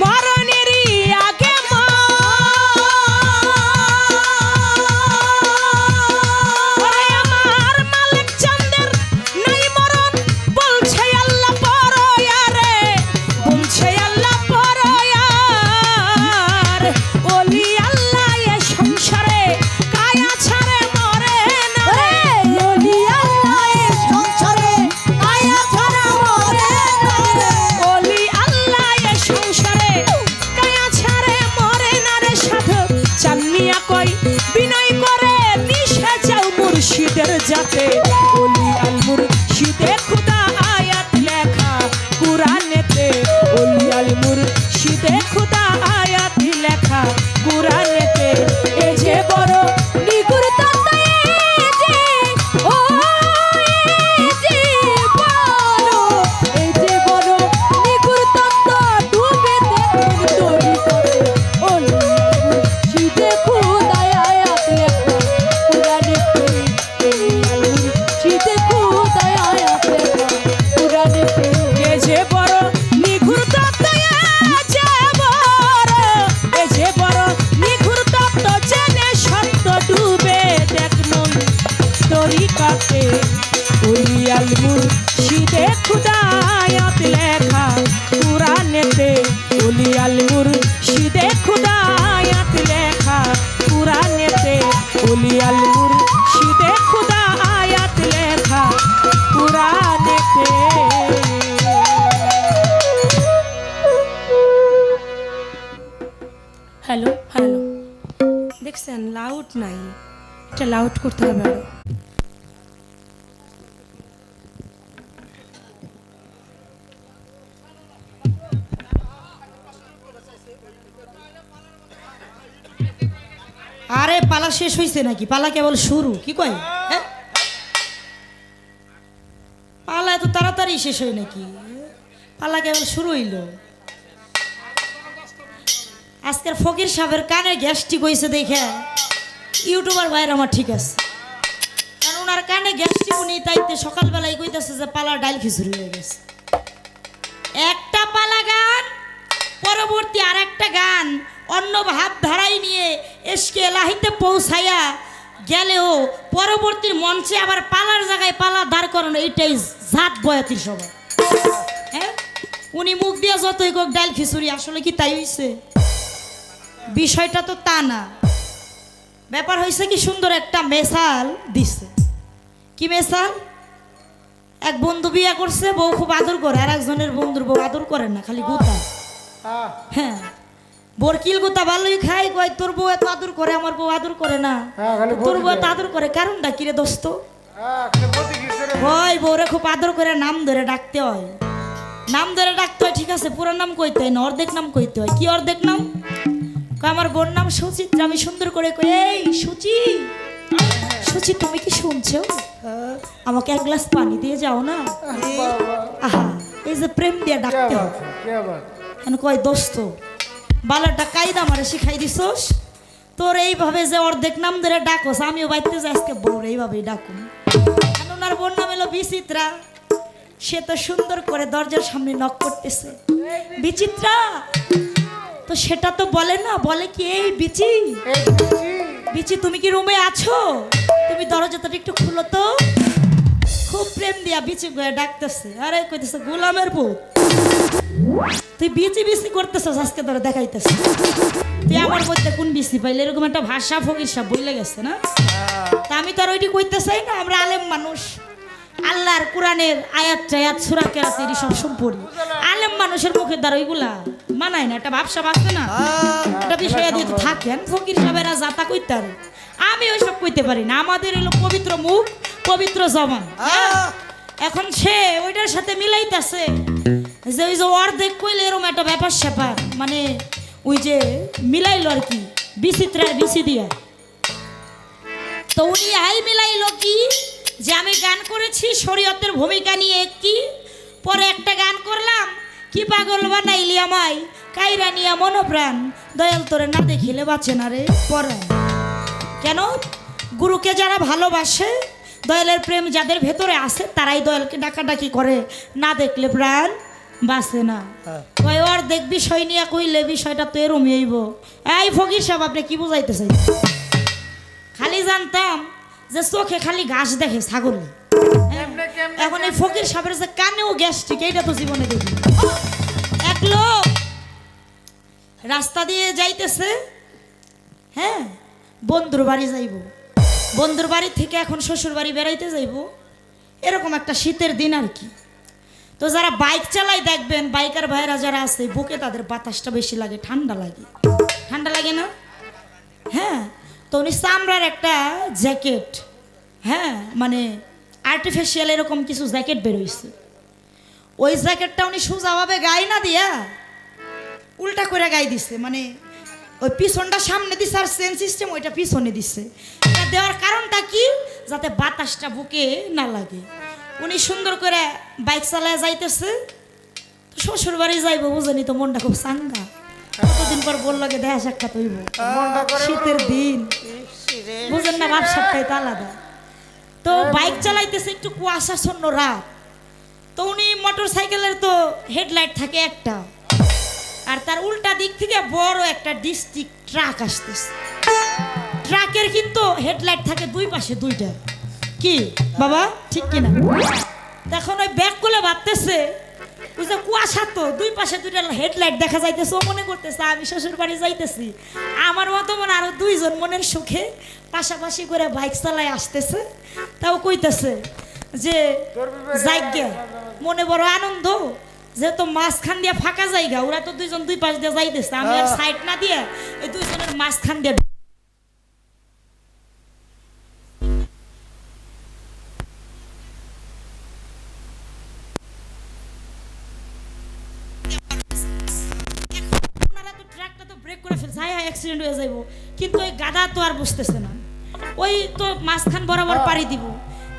মরণেরই আগে আমার মালিক চাঁদের নাই মরণ, বলছে আল্লাহ পরয়া রে, বলছে আল্লাহ পরয়ার। ওলি আল্লাহ এ সংসারে কায়া ছাড়ে মরে না রে, ওলি আল্লাহ এ সংসারে আয়া ছাড়া মরে না রে। ওলি আল্লাহ এ সংসারে কায়া ছাড়ে মরে না রে। সাধক চান্নিয়া কই বিনয় করে নিশা যাও মুর্শিদের যাতে, ওলি আল মুর্শিদে খুদা আয়াত লেখা কুরআনেতে, ওলি আল মুর্শিদে খুদা আয়াত লেখা কুরআনেতে। এ যে বড় নিগুর তত্ত্বে যে ও এই যে বলো, এই যে বড় নিগুর তত্ত্ব ডুবে দেখুন তরি করে, ওলি মুর্শিদে খুদায় আয়াত লেখা কুরআনেতে, ওলি মুর্শিদে খুদায় আয়াত লেখা কুরআনেতে। এ যে বড় নিঘুর তত্ত্ব, এ যে বড় নিঘুর তত্ত্ব জেনে সত্য ডুবে দেখ মন তরিকাতে, ওলি আল মুর্শিদে খুদা আয়াত লেখা কুরআনেতে, ওলি আল মুর্শিদে খুদা আয়াত লেখা কুরআনেতে, ওলি আল মুর্শিদে খুদা আয়াত লেখা কুরআনেতে। সাউন্ড নাই, এটা লাউড করতে হবে আরো। আরে পালা শেষ হয়েছে নাকি? পালা কেবল শুরু, কি কয়? হ্যাঁ, পালা এত তাড়াতাড়ি শেষ হয় নাকি? পালা কেবল শুরু হইল। আজকের ফকির সাহেবের কানে গ্যাস্ট্রিক হয়েছে দেখে ইউটিউবার ভাইয়ের আমার ঠিক আছে, কারণ ওনার কানে গ্যাস্ট্রিক উনি তাইতে সকালবেলায় কইতেছে যে পালা ডাইল খিচুড়ি হয়ে গেছে। একটা পালা গান, পরবর্তী আর একটা গান অন্য ভাবধারাই নিয়ে এসকে এলাহিতে পৌঁছাইয়া গেলেও পরবর্তী মঞ্চে আবার পালার জায়গায় পালা দাঁড় করানো, এইটাই জাত বয়াতির সবাই। হ্যাঁ, উনি মুখ দিয়ে যতই কোক ডাইল খিচুড়ি, আসলে কি তাই হইছে? বিষয়টা তো তা না। ব্যাপার হয়েছে কি, সুন্দর একটা মেসাল দিছে। কি মেসাল? এক বন্ধু বিয়ে করছে, বউ খুব আদর করে, আর একজনের বন্ধুর বউ আদর করে না, খালি গুতা। হ্যাঁ, বরকিল গুতা ভালোই খাই, কয় তোর বউ এত আদর করে, আমার বউ আদর করে না। তোর বউ এত আদর করে, কারণটা কিরে দোস্ত? হয় বউরে খুব আদর করে নাম ধরে ডাকতে হয়। নাম ধরে ডাকতে হয়, ঠিক আছে, পুরো নাম কইতে হয় না, অর্ধেক নাম কইতে হয়। কি অর্ধেক নাম? আমার বোন নাম সুচিত্রা, আমি সুন্দর করে কই, এই সুচি, সুচি তুমি কি শুনছো? আমাকে এক গ্লাস পানি দিয়ে যাও না। আহা, এই যে প্রেম দিয়ে ডাকতে হয়। কয় দোস্ত, বালাটা কায়দা আমারে শিখাই দিছোস, তোর এইভাবে যে অর্ধেক নাম ধরে ডাকোস, আমিও বাইতে যাই আজকে বউর এইভাবেই ডাকুন। ওনার বোন নাম এলো বিচিত্রা। সে তো সুন্দর করে দরজার সামনে নক করতেছে, বিচিত্রা। তো সেটা তো বলে না, বলে কি, এই বিচি, বিচি তুমি কি রুমে আছো? তুমি দরজাটা একটু খুলো তো। খুব প্রেম দিয়া বিচি গয়ে ডাকতেছে। আরে কইতেছে, গোলামের পুত, তুই বিচি বিচি করতেছস আজকে, ধরে দেখাইতেছে। তুই আমার মধ্যে কোন বিচি পাইলে? এরকম একটা ভাষা ফকির সাহেব বইলে গেছে না। তা আমি তো আর ওইটি কইতে চাই না, আমরা আলেম মানুষ, আল্লাহর কোরআনের আয়াত টায়াত সূরা কেরাতের সব পড়ি। আলেম মানুষের মুখের দ্বারা ওইগুলা মানায় না, একটা ভাবসা বাঁচবে না, একটা বিষয় দিয়ে থাকেন। ফকির সাহেবেরা যাতা কইতে পারে, আমি ওইসব কইতে পারি না। আমাদের এলো পবিত্র মুখ, পবিত্র জবান। এখন সে ওইটার সাথে মিলাইতেছে যে ওই যে অর্ধেক কইলে এরকম একটা ব্যাপার স্যাপার, মানে ওই যে মিলাইলো আর কি, বিচিত্রার বিচি দিয়া। তো উনি হাই মিলাইলো কি, যে আমি গান করেছি শরীয়তের ভূমিকা নিয়ে একটি, পরে একটা গান করলাম, কি পাগল বানাইলি আমায় কাইরা নিয়া মনোপ্রাণ, দয়াল তোরে না দেখিলে বাঁচে না রে পরাণ। কেন? গুরুকে যারা ভালোবাসে, দয়ালের প্রেম যাদের ভেতরে আছে, তারাই দয়ালকে ডাকাডাকি করে, না দেখলে প্রাণ বাঁচে না। কয় অর্ধেক বিষয় নিয়ে কইলে বিষয়টা তো এরমই হইব। এই ফকির সাহেব, আপনি কি বুঝাইতে চাই? খালি জানতাম যে চোখে খালি ঘাস দেখে ছাগলে। এখন এই ফকির সাহেবের যে কানেও গ্যাস্ট্রিক, এইটা তো জীবনে দেখি। এক লোক রাস্তা দিয়ে যাইতেছে, হ্যাঁ, বন্ধুর বাড়ি যাইব, বন্ধুর বাড়ি থেকে এখন শ্বশুর বাড়ি বেড়াইতে যাইব, এরকম একটা শীতের দিন আর কি। তো যারা বাইক চালায় দেখবেন, বাইকার ভাইরা যারা আছে, বুকে তাদের বাতাসটা বেশি লাগে, ঠান্ডা লাগে, ঠান্ডা লাগে না? হ্যাঁ, তো উনি চামড়ার একটা জ্যাকেট, হ্যাঁ, মানে আর্টিফিশিয়াল এরকম কিছু জ্যাকেট বেরোইছে। ওই জ্যাকেটটা উনি সোজাভাবে গায়ে না দিয়া উল্টা করে গায়ে দিছে, মানে ওই পিছনটা সামনে দিছে আর চেন সিস্টেম ওইটা পিছনে দিছে। এটা দেওয়ার কারণটা কি? যাতে বাতাসটা বুকে না লাগে। উনি সুন্দর করে বাইক চালায় যাইতেছে, শ্বশুর বাড়ি যাইব, বুঝেনি তো, মনটা খুব চাঙ্গা। কতদিন পর বলল গে দেখা সাক্ষাৎ হইব, শীতের দিন, বুঝেন না, ব্যবসাটাই তো আলাদা। তো বাইক চালাইতেছে, একটু কুয়াশাচ্ছন্ন রাত। তো উনি মোটর সাইকেলের তো হেডলাইট থাকে একটা, আর তার উল্টা দিক থেকে বড় একটা ডিস্ট্রিক্ট ট্রাক আসতেছে। ট্রাকের কিন্তু হেডলাইট থাকে দুই পাশে দুইটা, কি বাবা ঠিক কিনা? তখন ওই ব্যাগ গুলো ভাবতেছে, ওই যে কুয়াশা তো দুই পাশে দুইটা হেডলাইট দেখা যাইতেছে, ও মনে করতেছে আমি শ্বশুর বাড়ি যাইতেছি। আমার মতো মনে আরো দুইজন মনের সুখে পাশাপাশি করে বাইক চালায় আসতেছে। তাও কইতেছে যে জায়গা মনে বড় আনন্দ, যেহেতু মাঝখান দিয়ে ফাঁকা জায়গা, ওরা তো দুইজন দুই পাশ দিয়ে যাইতেছে, আমি আর সাইড না দিয়ে এই দুইজনের মাঝখান দিয়ে যাই অ্যাক্সিডেন্ট হয়ে যাইব, কিন্তু ওই গাদা তো আর বুঝতেছে না, ওই তো মাঝখান বরাবর পাড়ি দিব।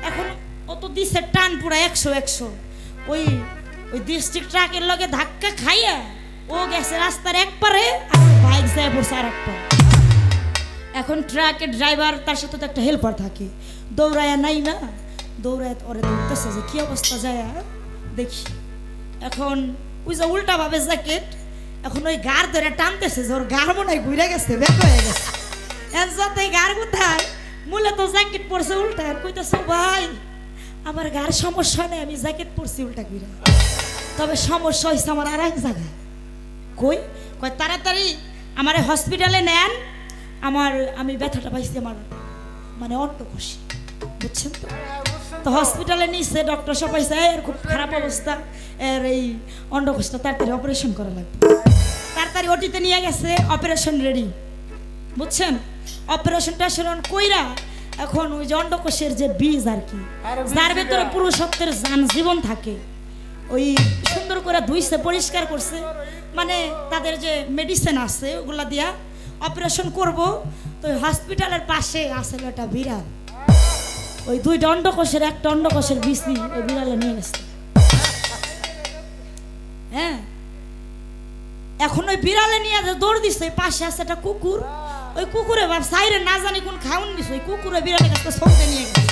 এখন ও তো দিচ্ছে টান পুরা 100 ওই ওই ডিস্ট্রিক্ট ট্রাকের লগে ধাক্কা খাইয়া ও গেছে রাস্তার এক পারে, আর বাইক যায় পড়ছে আর এক পারে। এখন ট্রাকের ড্রাইভার তার সাথে তো একটা হেল্পার থাকে, দৌড়ায়া নাই না, দৌড়ায় ওরে দেখতেছে যে কি অবস্থা যায় দেখি। এখন ওই যে উল্টা ভাবে জ্যাকেট, এখন ওই গার ধরে টানতেছে যে ওর গার মনে হয় ঘুরে গেছে, ব্যাক হয়ে গেছে। যাতে গার কোথায় মূলত জ্যাকেট পরছে উল্টা, আর কইতেছে ভাই আমার গার সমস্যা নেই, আমি জ্যাকেট পরছি উল্টা ঘুরে, তবে সমস্যা হয়েছে আমার আর এক জায়গায়। কই কয় তাড়াতাড়ি আমার হসপিটালে নেন, আমি ব্যথাটা পাইছি আমার মানে অন্ডকোষে, বুঝছেন তো? তো হসপিটালে নিচ্ছে, ডক্টর সব পাইছে এর খুব খারাপ অবস্থা, এর এই অন্ডকোষটা তাড়াতাড়ি অপারেশন করা লাগবে। তাড়াতাড়ি ওটিতে নিয়ে গেছে, অপারেশন রেডি, বুঝছেন? অপারেশনটা সেরকম কইরা এখন ওই যে অন্ডকোষের যে বীজ আর কি, যার ভেতরে পুরুষত্বের জীবন থাকে, ওই সুন্দর করে ধুইছে, পরিষ্কার করছে, মানে তাদের যে মেডিসিন আছে ওগুলা দিয়া অপারেশন করব। তো হসপিটালের পাশে আসলে একটা বিড়াল, ওই 2 অন্ডকোষের একটা অন্ডকোষের বিসি ওই বিড়ালে নিয়ে গেছে। হ্যাঁ, এখন ওই বিড়ালে নিয়ে দৌড় দিচ্ছে, পাশে আছে একটা কুকুর, ওই কুকুরে বাপ সাইরে না জানি কোন খাউন দিছে, ওই কুকুরে বিড়ালের কাছে সৌদে নিয়ে গেছে।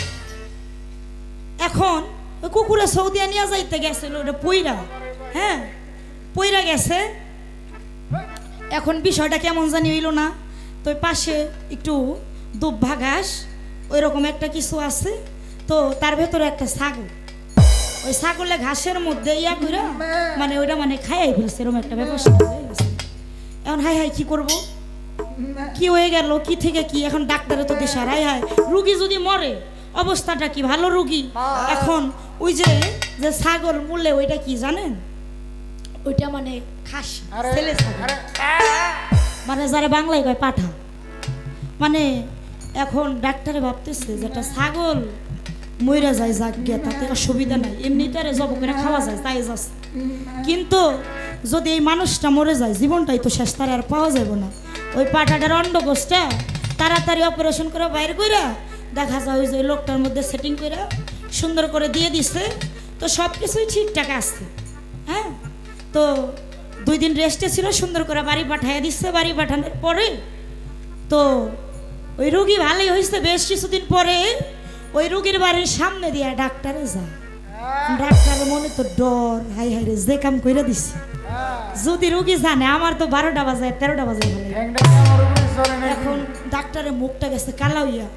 এখন ওই কুকুরে সৌদিয়া নিয়ে যাইতে গেছিল ওটা পইরা, হ্যাঁ পইরা গেছে। এখন বিষয়টা কেমন জানি হইল না, তো ওই পাশে একটু দুব্বা ঘাস ওই রকম একটা কিছু আছে, তো তার ভেতরে একটা ছাগল, ওই ছাগলে ঘাসের মধ্যে ইয়া করে মানে ওইটা মানে খাইয়াই ফেলছে, এরকম একটা ব্যবস্থা হয়ে গেছে। এখন হাই হাই কি করব, কি হয়ে গেল, কি থেকে কি, এখন ডাক্তারে তো দেশে হাই হাই রুগী যদি মরে অবস্থাটা কি, ভালো রুগী। এখন ওই যে যে ছাগল মূল্যে ওইটা কি জানেন, ওইটা মানে খাসি ছেলে ছাগল, মানে যারা বাংলায় কয় পাঠা। মানে এখন ডাক্তারে ভাবতেছে যেটা ছাগল মইরা যায় যাক গিয়া, তাতে অসুবিধা নাই, এমনিতে আর জব করে খাওয়া যায় তাই যাচ্ছে, কিন্তু যদি এই মানুষটা মরে যায় জীবনটাই তো শেষ, তার আর পাওয়া যাবে না। ওই পাঠাটার অন্ডকোষটা তাড়াতাড়ি অপারেশন করে বাইর কইরা দেখা যায় ওই যে লোকটার মধ্যে সেটিং করে সুন্দর করে দিয়ে দিচ্ছে, তো সব কিছুই ঠিকঠাক আছে। হ্যাঁ, তো 2 দিন রেস্টে ছিল, সুন্দর করে বাড়ি পাঠিয়ে দিচ্ছে। বাড়ি পাঠানোর পরে তো ওই রুগী ভালোই হয়েছে, বেশ কিছুদিন পরে ওই রুগীর বাড়ির সামনে দিয়ে ডাক্তারে যায়, ডাক্তারের মনে তো ডর, হাই হাই রে যে কাম কইরা দিচ্ছে, যদি রুগী জানে আমার তো 12টা বাজে 13টা বাজে ভালো। এখন ডাক্তারের মুখটা গেছে কালা হইয়া,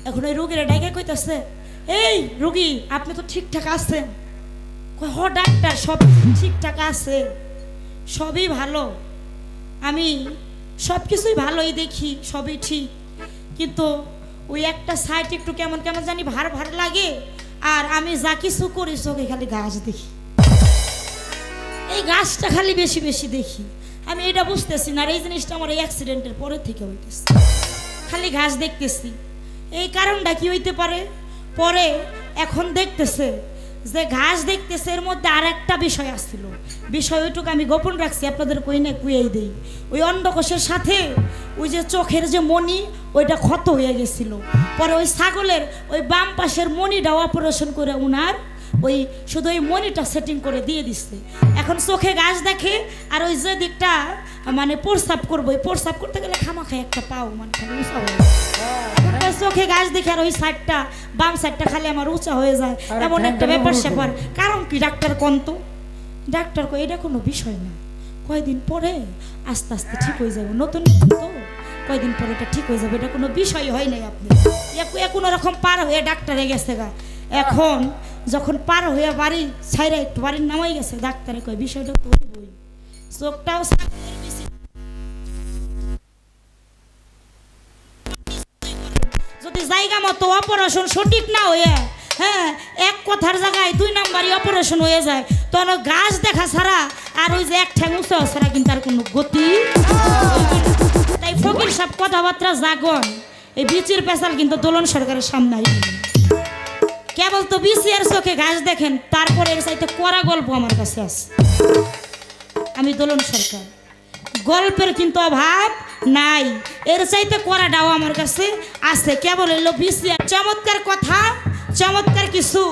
এখন ওই রুগীরা ডাইকে কইতাছে, এই রুগী আপনি তো ঠিকঠাক আছেন? কয় হ ডাক্তার সব ঠিকঠাক আছে, সবই ভালো, আমি সব কিছুই ভালোই দেখি, সবই ঠিক, কিন্তু ওই একটা সাইড একটু কেমন কেমন জানি ভার ভার লাগে, আর আমি যা কিছু করি চোখে খালি ঘাস দেখি, এই ঘাসটা খালি বেশি বেশি দেখি, আমি এটা বুঝতেছি না। আর এই জিনিসটা আমার এই অ্যাক্সিডেন্টের পরে থেকে হইতেছে, খালি ঘাস দেখতেছি, এই কারণটা কি হইতে পারে? পরে এখন দেখতেছে যে ঘাস দেখতেছে, এর মধ্যে আর একটা বিষয় আসছিল, বিষয় ওইটুকু আমি গোপন রাখছি, আপনাদের কই না কুয়েই দেই। ওই অন্ডকোষের সাথে ওই যে চোখের যে মণি ওইটা ক্ষত হয়ে গেছিল, পরে ওই ছাগলের ওই বাম পাশের মণিটা অপারেশন করে উনার ওই শুধু ওই মণিটা সেটিং করে দিয়ে দিচ্ছে। এখন চোখে ঘাস দেখে, আর ওই যে দিকটা মানে প্রস্রাব করবো, প্রস্রাব করতে গেলে খামাখাই একটা পাও মানে খালি উঁচা হয়ে যায়, চোখে ঘাস দেখে আর ওই সাইডটা বাম সাইডটা খালি আমার উঁচা হয়ে যায়, এমন একটা ব্যাপার স্যাপার। কারণ কি ডাক্তার কন্ত, ডাক্তার কয় এটা কোনো বিষয় না, কয়দিন পরে আস্তে আস্তে ঠিক হয়ে যাবে, নতুন তো কয়দিন পরে এটা ঠিক হয়ে যাবে, এটা কোনো বিষয় হয় নাই, আপনি কোনো রকম পার হয়ে ডাক্তারে গেছে গা। এখন যখন পার হয়ে বাড়ি ছাইরা একটু বাড়ির নামাই গেছে, ডাক্তারে কয় বিষয়টা তো বই, চোখটাও যদি জায়গা মতো অপারেশন সঠিক না হয়ে, হ্যাঁ এক কথার জায়গায় 2 নাম্বারই অপারেশন হয়ে যায়, তখন ঘাস দেখা ছাড়া আর ওই যে এক ঠ্যাং উঁচা ছাড়া কিন্তু আর কোনো গতি। তাই ফকির সব কথাবার্তা জাগন, এই বিচির পেশাল কিন্তু দোলন সরকারের সামনে কেবল তো বিচি আর চোখে ঘাস দেখেন, তারপরে এর চাইতে কড়া গল্প আমার কাছে আছে। আমি দোলন সরকার, গল্পের কিন্তু অভাব নাই, এর চাইতে করাটাও আমার কাছে আছে। কেবল এলো বিসিআর। চমৎকার কথা, চমৎকার কিছু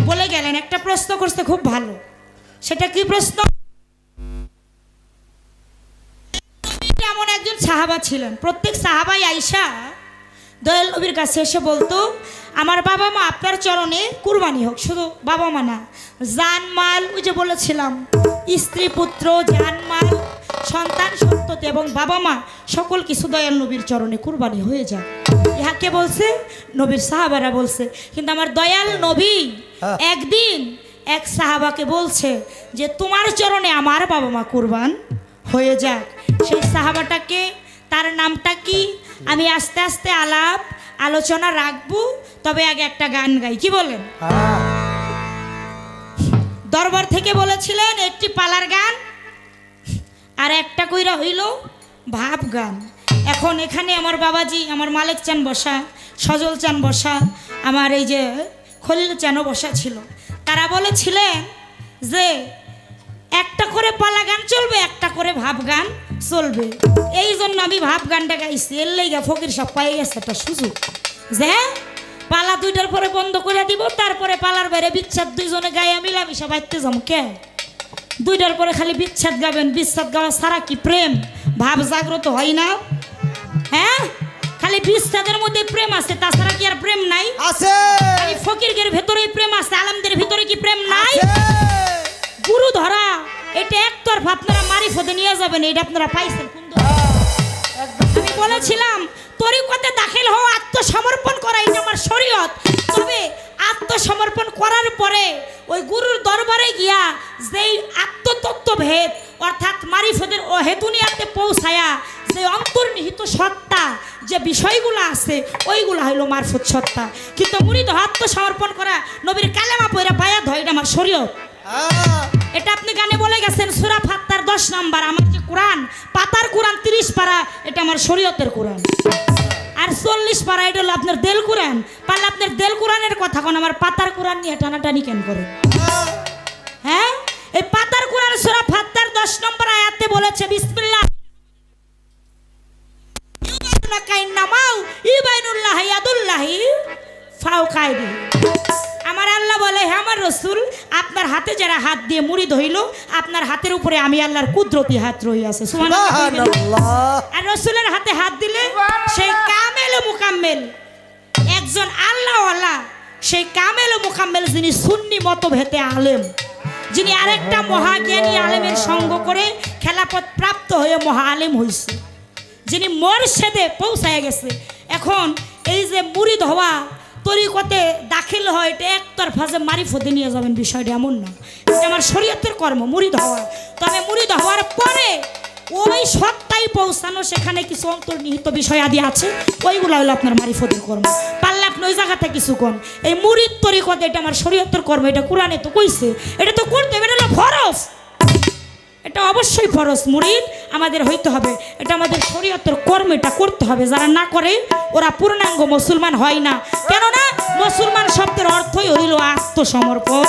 বলে গেলেন। একটা প্রশ্ন করতে খুব ভালো। সেটা কি প্রশ্ন? এমন একজন সাহাবা ছিলেন, প্রত্যেক সাহাবাই আয়েশা দয়াল নবীর কাছে এসে বলতো, আমার বাবা মা আপনার চরণে কুরবানি হোক। শুধু বাবা মা না, জানমাল, ওই যে বলেছিলাম, স্ত্রী পুত্র, জানমাল, সন্তান সন্ততি এবং বাবা মা সকল কিছু দয়াল নবীর চরণে কুরবানি হয়ে যায়। ইহাকে বলছে নবীর সাহাবারা বলছে। কিন্তু আমার দয়াল নবী একদিন এক সাহাবাকে বলছে যে তোমার চরণে আমার বাবা মা কুরবান হয়ে যাক। সেই সাহাবাটাকে, তার নামটা কি, আমি আস্তে আস্তে আলোচনা রাখবো। তবে আগে একটা গান গাই, কি বলেন? দরবার থেকে বলেছিলেন একটি পালার গান আর একটা কইরা হইল ভাব গান। এখন এখানে আমার বাবাজি, আমার মালিক চান বসা, সজল চান বসা, আমার এই যে খলিল চানও বসা ছিল। তারা বলেছিলেন যে একটা করে পালা গান চলবে, একটা করে ভাব গান চলবে। এই জন্য আমি ভাব গানটা গাইছি। এর লেগা ফকির সব পাই গেছে একটা সুযোগ যে পালা দুইটার পরে বন্ধ করে দিব, তারপরে পালার বাইরে বিচ্ছেদ দুইজনে গায়ে মিলামিশা বাইতে যাম। কে দুইটার পরে খালি বিচ্ছেদ গাবেন? বিচ্ছেদ গাওয়া ছাড়া কি প্রেম ভাব জাগ্রত হয় না? হ্যাঁ, খালি বিচ্ছেদের মধ্যে প্রেম আছে, তাছাড়া কি আর প্রেম নাই? আছে। খালি ফকিরদের ভেতরেই প্রেম আছে, আলেমদের ভিতরে কি প্রেম নাই? গুরু ধরা এটা একতরফা, আপনারা মারিফতে নিয়ে যাবেন। এটা আপনারা পাইছেন কোন দোকানে? আমি বলেছিলাম তরিকতে দাখিল হওয়া, আত্মসমর্পণ করা, এটা আমার শরীয়ত। তবে আত্মসমর্পণ করার পরে ওই গুরুর দরবারে গিয়া যেই আত্মতত্ত্ব ভেদ অর্থাৎ মারিফতের অহেতুনিয়াতে পৌঁছায়া যে অন্তর্নিহিত সত্তা, যে বিষয়গুলো আছে, ওইগুলো হইলো মারফত সত্তা। কিন্তু মুরিদ আত্মসমর্পণ করা, নবীর কালেমা পয়রা বায়াত হয়, এটা আমার শরীয়ত। এটা আপনি গানে বলে গেছেন সূরা ফাত্তার 10 নাম্বার। আমার যে কোরআন, পাতার কোরআন 30 পারা, এটা আমার শরীয়তের কোরআন। আর 40 পারা এটা হলো আপনার দেল কোরআন। পারলে আপনার দেল কোরআনের কথা কোন, আমার পাতার কোরআন নিয়ে টানাটানি কেন করে? হ্যাঁ, এই পাতার কোরআন সূরা ফাত্তার 10 নম্বর আয়াতে বলেছে বিসমিল্লাহ কাইন্নামাউ ইবাইনুল্লাহ ইয়াদুল্লাহি ফাওকাইদি। আমার আল্লাহ বলে, হে আমার রসুল, আপনার হাতে যারা হাত দিয়ে মুড়ি ধইল, আপনার হাতের উপরে আমি আল্লাহর কুদরতি হাত রইয়াছে। সুবহানাল্লাহ। আর রসুলের হাতে হাত দিলে সেই কামেল ও মুকাম্মেল একজন আল্লাহওয়ালা, সেই কামেল ও মুকাম্মেল যিনি সুন্নি মতভেদে আলেম, যিনি আরেকটা মহাজ্ঞানী আলেমের সঙ্গ করে খেলাফত প্রাপ্ত হয়ে মহা আলেম হয়েছে, যিনি মোরশেদে পৌঁছায় গেছে। এখন এই যে মুরিদ হওয়া, তরিকতে দাখিল হয়, এটা একতরফা যে মারিফতে নিয়ে যাবেন বিষয়টা এমন না। এটা আমার শরীয়তের কর্ম মুরিদ হওয়া। তবে মুরিদ হওয়ার পরে ওই সত্তায় পৌঁছানো, সেখানে কিছু অন্তর্নিহিত বিষয় আদি আছে, ওইগুলো হলো আপনার মারিফতের কর্ম। পারলে আপনি ওই জায়গাতে কিছু কোন, এই মুরিদ তরিকতে এটা আমার শরীয়তের কর্ম, এটা কোরআনে তো কইছে, এটা তো করতে হবে, এটা হলো ফরজ, এটা অবশ্যই ফরজ। মুরিদ আমাদের হইতে হবে, এটা আমাদের শরীয়তের কর্ম, এটা করতে হবে। যারা না করে ওরা পূর্ণাঙ্গ মুসলমান হয় না। কেননা মুসলমান শব্দের অর্থই হইল আত্মসমর্পণ।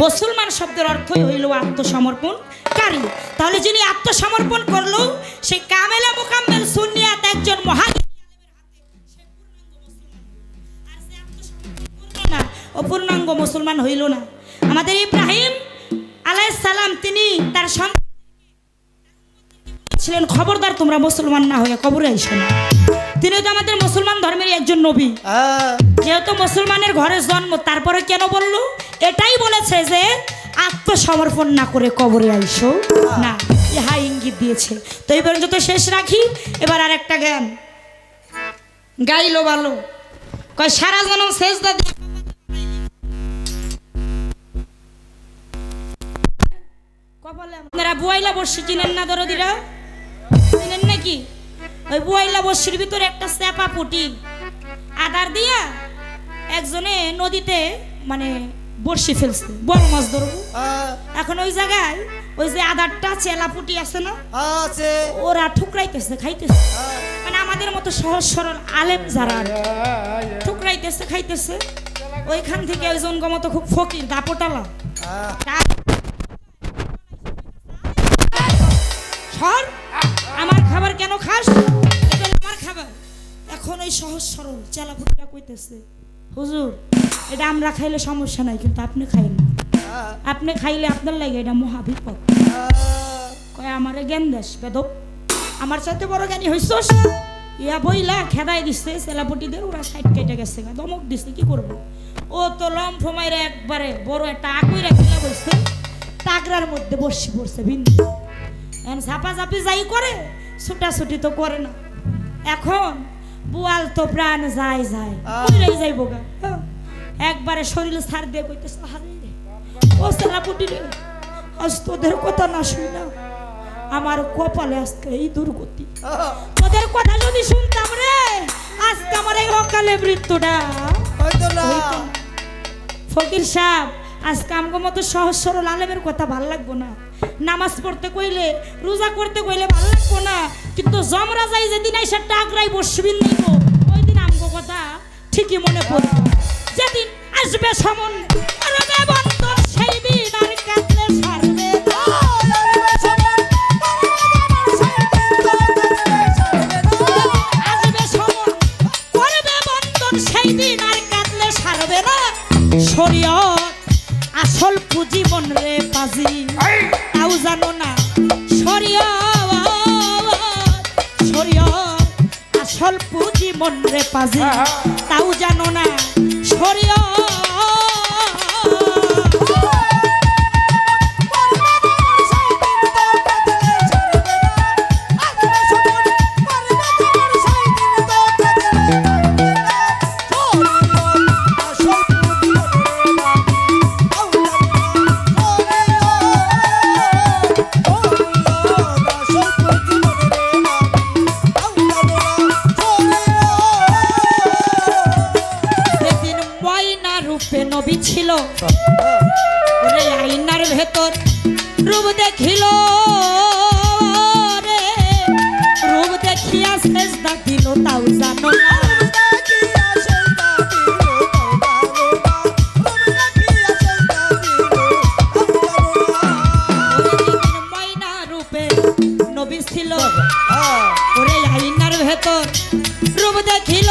মুসলমান শব্দের অর্থই হইল আত্মসমর্পণকারী। তাহলে যিনি আত্মসমর্পণ করলো, সেই কামেলা মুকাম্মেল সুন্নিয়াত একজন অপূর্ণাঙ্গ মুসলমান হইল না। আমাদের ইব্রাহিম আলাইহিস সালাম, তিনি তার সন্তান ছিলেন, খবরদার তোমরা মুসলমান না হয়ে কবরে আইসো না। তিনি তো আমাদের মুসলমান ধর্মের একজন নবী। যেহেতু মুসলমানের ঘরে জন্ম, তারপরে কেন বললো? এটাই বলেছে যে আত্মসমর্পণ না করে কবরে আইসো না, ইহা ইঙ্গিত দিয়েছে। তো এই পর্যন্ত শেষ রাখি। এবার আর একটা গান গাইলো ভালো, কয় সারা জনম সেজদা দিয়ে। আপনারা বুয়াইলা বর্ষি চিনেন না? দরদিরা চিনেন নাকি? ওই বুয়াইলা বর্ষির ভিতরে একটা চেপা পুটি আদার দিয়া একজনে নদীতে মানে বর্ষি ফেলছে, বড় মাছ ধরবো। এখন ওই জায়গায় ওই যে আদারটা চেলা পুটি আছে না, ওরা ঠুকরাইতেছে, খাইতেছে। মানে আমাদের মতো সহজ সরল আলেম যারা ঠুকরাইতেছে, খাইতেছে। ওইখান থেকে ওইজন মতো খুব ফকির দাপটালা ধর। আমার খাবার কেন খাস? এটা হলো আমার খাবার। এখন ওই সহজ সরল চেলাপুটিরা কইতেছে, হুজুর এটা আমরা খাইলে সমস্যা নাই, কিন্তু আপনি খাইন না। আপনি খাইলে আপনার লাগে এটা মহাবিপদ। কয় আমারে জ্ঞান দেশ বেদব, আমার সাথে বড় জ্ঞানী হইছস। ইয়া বইলা খেদাই দিচ্ছে চেলাপুটিদের, ওরা সাইড কেটে গেছে, দমক দিচ্ছে। কি করবো? ও তো লম্ফ মাইরে একবারে বড় একটা আগুইরা খেলা বসছে, তাগরার মধ্যে বসে পড়ছে বিন্দু। এখন ঝাপাঝাপি যাই করে, ছুটাছুটি তো করে না। এখন বুয়াল তো প্রাণ যায় যায় কইরাই যাইবো গা। একবারে শরীর ছাড় দিয়ে কইতেছে, হারে ও চেলাপুটি রে, আজ তোদের কথা না শুই না আমার কপালে আজকে এই দুর্গতি। তোদের কথা যদি শুনতাম রে, আজকে আমার এই অকালে মৃত্যুটা হইতো না। ফকির সাহেব, আজকে আমগো মতো সহজ সরল আলেমের কথা ভাল লাগবো না, নামাজ পড়তে কইলে রোজা করতে কইলে ভাল লাগবো না, কিন্তু জমরা যাই যেদিন আইসা টাকরাই বসবিন নিব, ওই দিন আমগো কথা ঠিকই মনে পড়বে। যেদিন আসবে সমন করবে বন্ধন, সেই দিন আর কাঁদলে সারবে না। আসবে সমন করবে বন্ধন, সেই দিন আর কাঁদলে সারবে না। শরীয়ত আসল পুঁজি মন রে পাজি, তাও জানো না। শরীয়ত আসল পুঁজি মন রে পাজি, তাও জানো না। শরীয়ত নবী ছিল, ওরে আইনার ভেতর রূপ দেখিল রে, রূপ দেখিয়া সেজদা দিল, তাও জানো না। ময়না রূপে নবী ছিল, ওরে আইনার ভেতর রূপ দেখিল।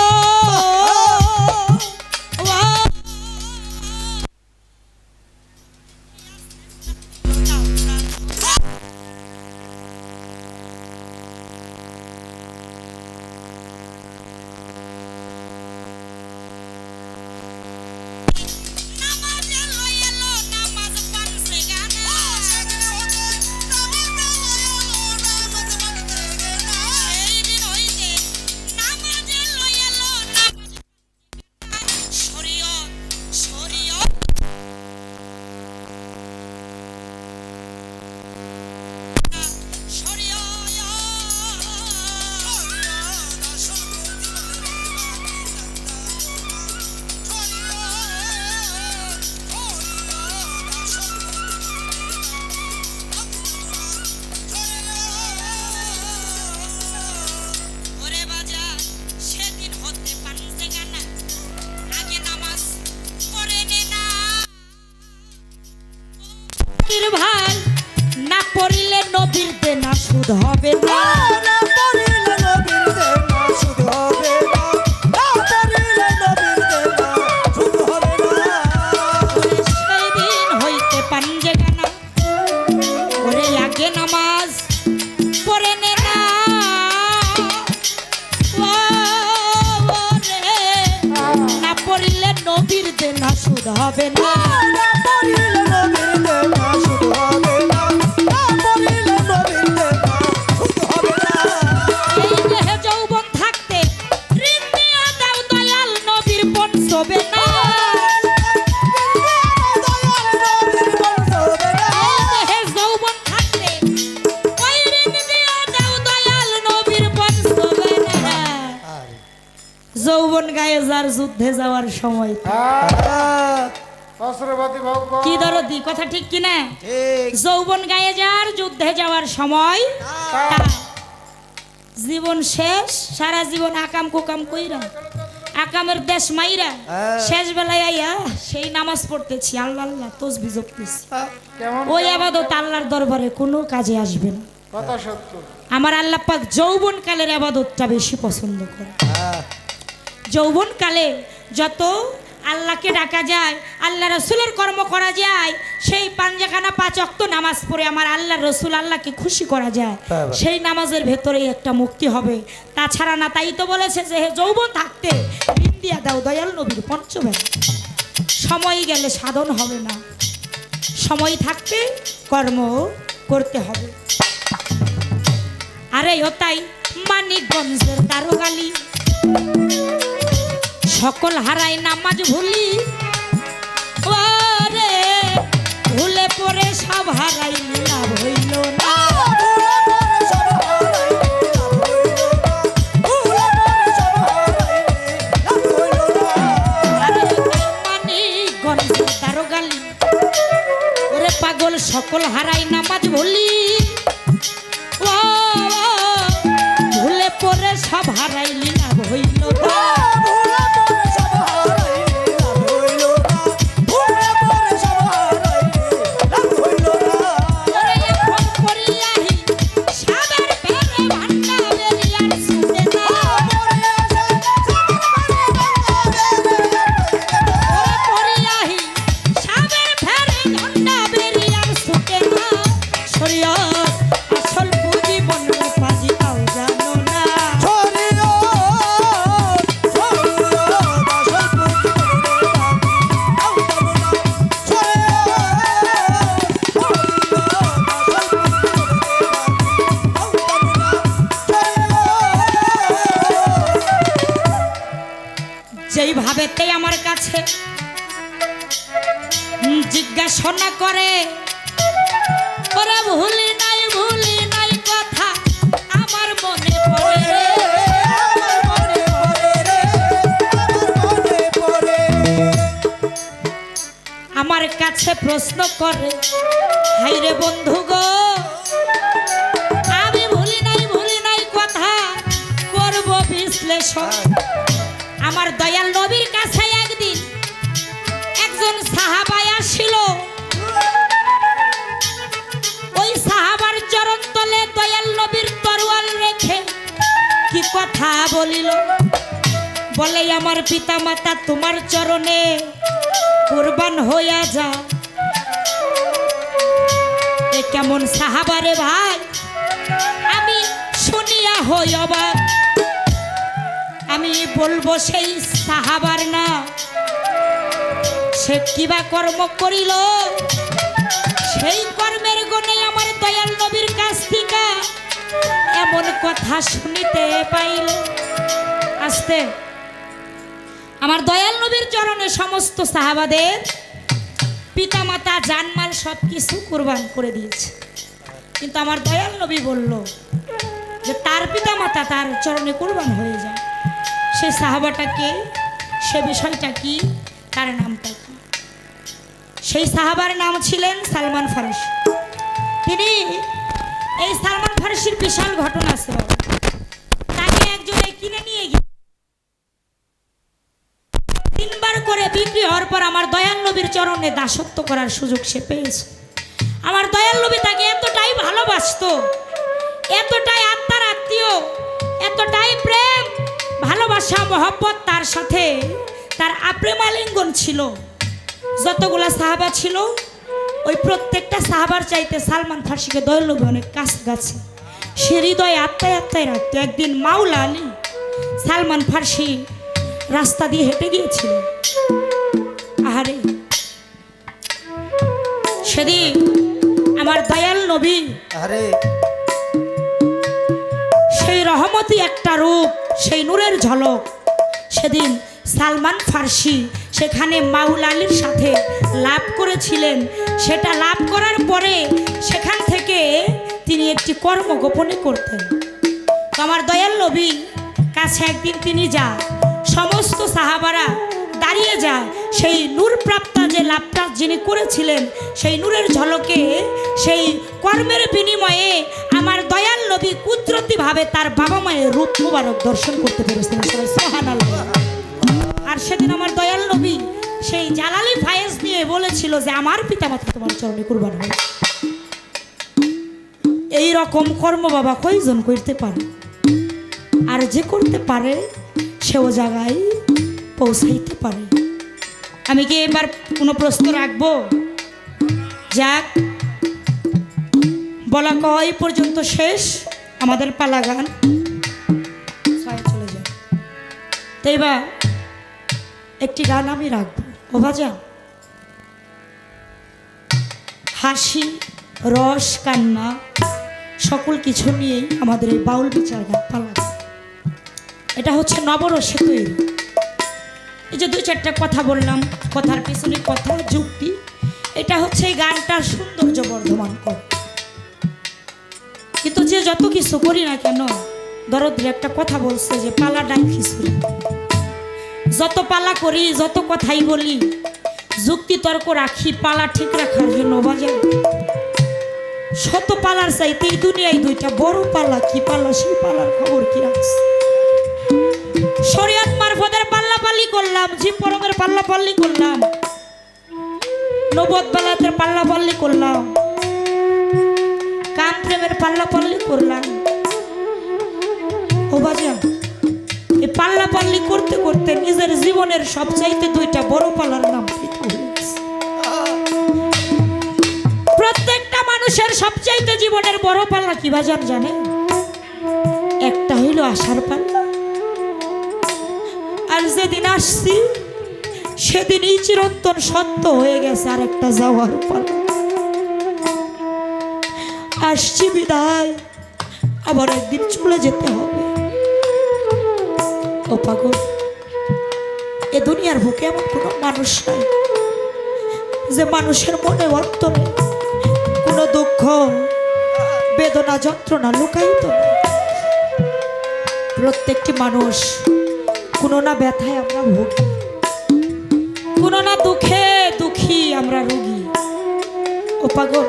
ভাই না পড়িলে নবীর দেনা সুদ হবে না, না পড়িলে নবীর দেনা সুদ হবে না, না পড়িলে নবীর দেনা সুদ হবে না। সেই দিন হইতে পাঞ্জে গানা, ওরে আগে নামাজ পড়ে নে না। না পড়িলে নবীর দেনা সুদ হবে না, না পড়িলে নবীর দেনা সুদ হবে না, না পড়িলে নবীর দেনা সুদ হবে না। এই দেহে যৌবন থাকতে ঋণ দিয়া দাও দয়াল, নবীর পঞ্চবে না। দয়াল নবীর বংশবে না। এই দেহে যৌবন থাকতে ওই ঋণ দিয়া দাও দয়াল, নবীর পঞ্চবে না। যৌবন গায়ে যার যুদ্ধে যাওয়ার সময়, কি দরদি কথা ঠিক কিনা? ঠিক। যৌবন গায়ে যার যুদ্ধে যাওয়ার সময়, তার জীবন শেষ, সারা জীবন আকাম কুকাম কইরা আকামের দেশ মাইরা শেষ বেলায় আইয়া সেই নামাজ পড়তেছি, আল্লাহ আল্লাহ তসবিহ জপতেছি, ওই আবাদত আল্লাহর দরবারে কোনো কাজে আসবে না। কথা সত্য। আমার আল্লাহ পাক যৌবনকালের আবাদতটা বেশি পছন্দ করে। হ্যাঁ যৌবনকালে যত আল্লাহকে ডাকা যায়, আল্লাহ রসুলের কর্ম করা যায়, সেই পাঞ্জাখানা 5 ওয়াক্ত নামাজ পড়ে আমার আল্লাহ রসুল আল্লাহকে খুশি করা যায়, হ্যাঁ। সেই নামাজের ভেতরেই একটা মুক্তি হবে। তাছাড়া না, তাই তো বলেছে যে হে যৌবন থাকতে ঋণ দিয়া দাও দয়াল নবীর পঞ্চবেলা। সময় গেলে সাধন হবে না, সময় থাকতে কর্ম করতে হবে। আরে ও তাই মানিকগঞ্জের দারোগালি, সকল হারাই নামাজ ভুলি, ওরে ভুলে পড়ে সব হারাই লাভ হইল না। আরে ও তাই মানিকগঞ্জের দারোগালি, ওরে পাগল সকল হারাই নামাজ ভুলি, ও ভুলে পড়ে সব হারাইলি লাভ হইল না। ওরে এখন পড়িয়াহি সাবের ফেরে ভান্ডা বেরিয়ার সুদে না। ওরে পড়িয়াহি সাবের ফেরে ভান্ডা বেরিয়ার সুদে না। শরীয়ত আসল পুঁজি বনলে পাজি তাও জানো না। যেইভাবেতেই আমার কাছে জিজ্ঞাসা করে, ওরা ভুলি নাই কথা আমার মনে পড়ে রে। আমার কাছে প্রশ্ন করে, হাই রে বন্ধু গো, আমি ভুলি নাই কথা করব বিশ্লেষণ। আমার দয়াল নবীর কাছে একদিন একজন সাহাবা আসিল, ওই সাহাবার চরণ তলে দয়াল নবীর তরোয়াল রেখে কি কথা বলিল, বলে আমার পিতা মাতা তোমার চরণে কুরবান হইয়া যা। এ কেমন সাহাবারে ভাই, আমি শুনিয়া হই অবাক। আমি বলবো সেই সাহাবার না, সে কিবা কর্ম করিল, সেই কর্মের গুণে আমার দয়াল নবীর কাছ থেকে এমন কথা শুনিতে পাইল। আস্তে আমার দয়াল নবীর চরণে সমস্ত সাহাবাদের পিতামাতা জানমাল সব কিছু কুরবান করে দিয়েছে, কিন্তু আমার দয়াল নবী বলল যে তার পিতামাতা তার চরণে কুরবান হয়ে যায়। সেই সাহাবাটাকে, সে বিষয়টা কি, তার নামটা কি? সেই সাহাবার নাম ছিলেন সালমান ফারসি। তিনি, এই সালমান ফারসির বিশাল ঘটনা আছে বাবা। তাকে একজনে কিনে নিয়ে গিয়ে 3 বার করে বিক্রি হওয়ার পর আমার দয়াল নবীর চরণে দাসত্ব করার সুযোগ সে পেয়েছে। আমার দয়াল নবী তাকে এতটাই ভালোবাসতো, এতটাই আত্মার আত্মীয়, এতটাই প্রেম ভালোবাসা মহব্বত তার সাথে, তার আপ্রেমালিঙ্গন ছিল। যতগুলা সাহাবা ছিল ওই প্রত্যেকটা সাহাবার চাইতে সালমান ফারসিকে দয়াল নবী অনেক কাছাকাছি, সে হৃদয়ে আত্মায় রাখতো। একদিন মাওলা আলী সালমান ফারসি রাস্তা দিয়ে হেঁটে গিয়েছিল। আহারে, সেদিন আমার দয়াল নবী আরে সেই রহমতি একটা রূপ, সেই নূরের ঝলক সেদিন সালমান ফারসি সেখানে মাওলা আলীর সাথে লাভ করেছিলেন। সেটা লাভ করার পরে সেখান থেকে তিনি একটি কর্ম গোপনে করতেন। তো আমার দয়াল নবী কাছে একদিন তিনি যায়, সমস্ত সাহাবারা দাঁড়িয়ে যায়। সেই নূর প্রাপ্তা যে লাভটা যিনি করেছিলেন, সেই নূরের ঝলকে, সেই কর্মের বিনিময়ে আমার দয়াল নবী কুদরতিভাবে তার বাবা মায়ের রূপ মুবারক দর্শন করতে পেরেছিলেন। সবাই সুবহানাল্লাহ। আর সেদিন আমার দয়াল নবী সেই জালালি ফায়েজ নিয়ে বলেছিল যে আমার পিতামাতা তোমার চরণে কুরবান হয়। এই রকম কর্ম বাবা কয়জন করতে পারে? আর যে করতে পারে সেও জায়গায় পৌঁছাইতে পারে। আমি কি এবার কোনো প্রশ্ন রাখবো? যাক, বলা কয় পর্যন্ত শেষ, আমাদের পালা গান চলে যায়। তো এবার একটি গান আমি রাখবো। ও বাজা, হাসি, রস, কান্না সকল কিছু নিয়েই আমাদের এই বাউল বিচার গান পালা। এটা হচ্ছে নবরসে তৈরি। এই যে 2-4টা কথা বললাম, কথার পিছনে কথা, যুক্তি, এটা হচ্ছে এই গানটার সৌন্দর্য বর্ধমান করে। কিন্তু যে যত কিছু করি না কেন, দরদের একটা কথা বলছে যে পালা ডাল খিচুড়ি। যত পালা করি, যত কথাই বলি, যুক্তি তর্ক রাখি পালা ঠিক রাখার জন্য বাজার। শত পালার চাইতে এই দুনিয়ায় 2টা বড় পালা। কি পালা? সেই পালার খবর কি রাখছে? শরীয়ত মারফতের পাল্লা পাল্লি করলাম, জিম পরমের পাল্লা পাল্লি করলাম, নবদ বেলাতের পাল্লা পাল্লি করলাম, কাম প্রেমের পাল্লা পাল্লি করলাম। ও বাজা, এই পাল্লা পাল্লি করতে করতে নিজের জীবনের সবচাইতে 2টা বড় পালার নাম ঠিক হয়ে গেছে। প্রত্যেকটা মানুষের সবচাইতে জীবনের বড় পাল্লা কি বাজার জানে? একটা হইল আসার পাল্লা, আর যেদিন আসছি সেদিনই চিরন্তন সত্য হয়ে গেছে আর একটা যাওয়ার পাল্লা। আসছি বিদায়, আবার একদিন চলে যেতে হবে। ও পাগল, এ দুনিয়ার বুকে এমন কোনো মানুষ নাই যে মানুষের মনে অন্তরে কোনো দুঃখ, বেদনা, যন্ত্রণা লুকায়িত নেই। প্রত্যেকটি মানুষ কোনো না ব্যথায় আমরা ভুগি, কোনো না দুঃখে দুঃখী আমরা রোগী। ও পাগল,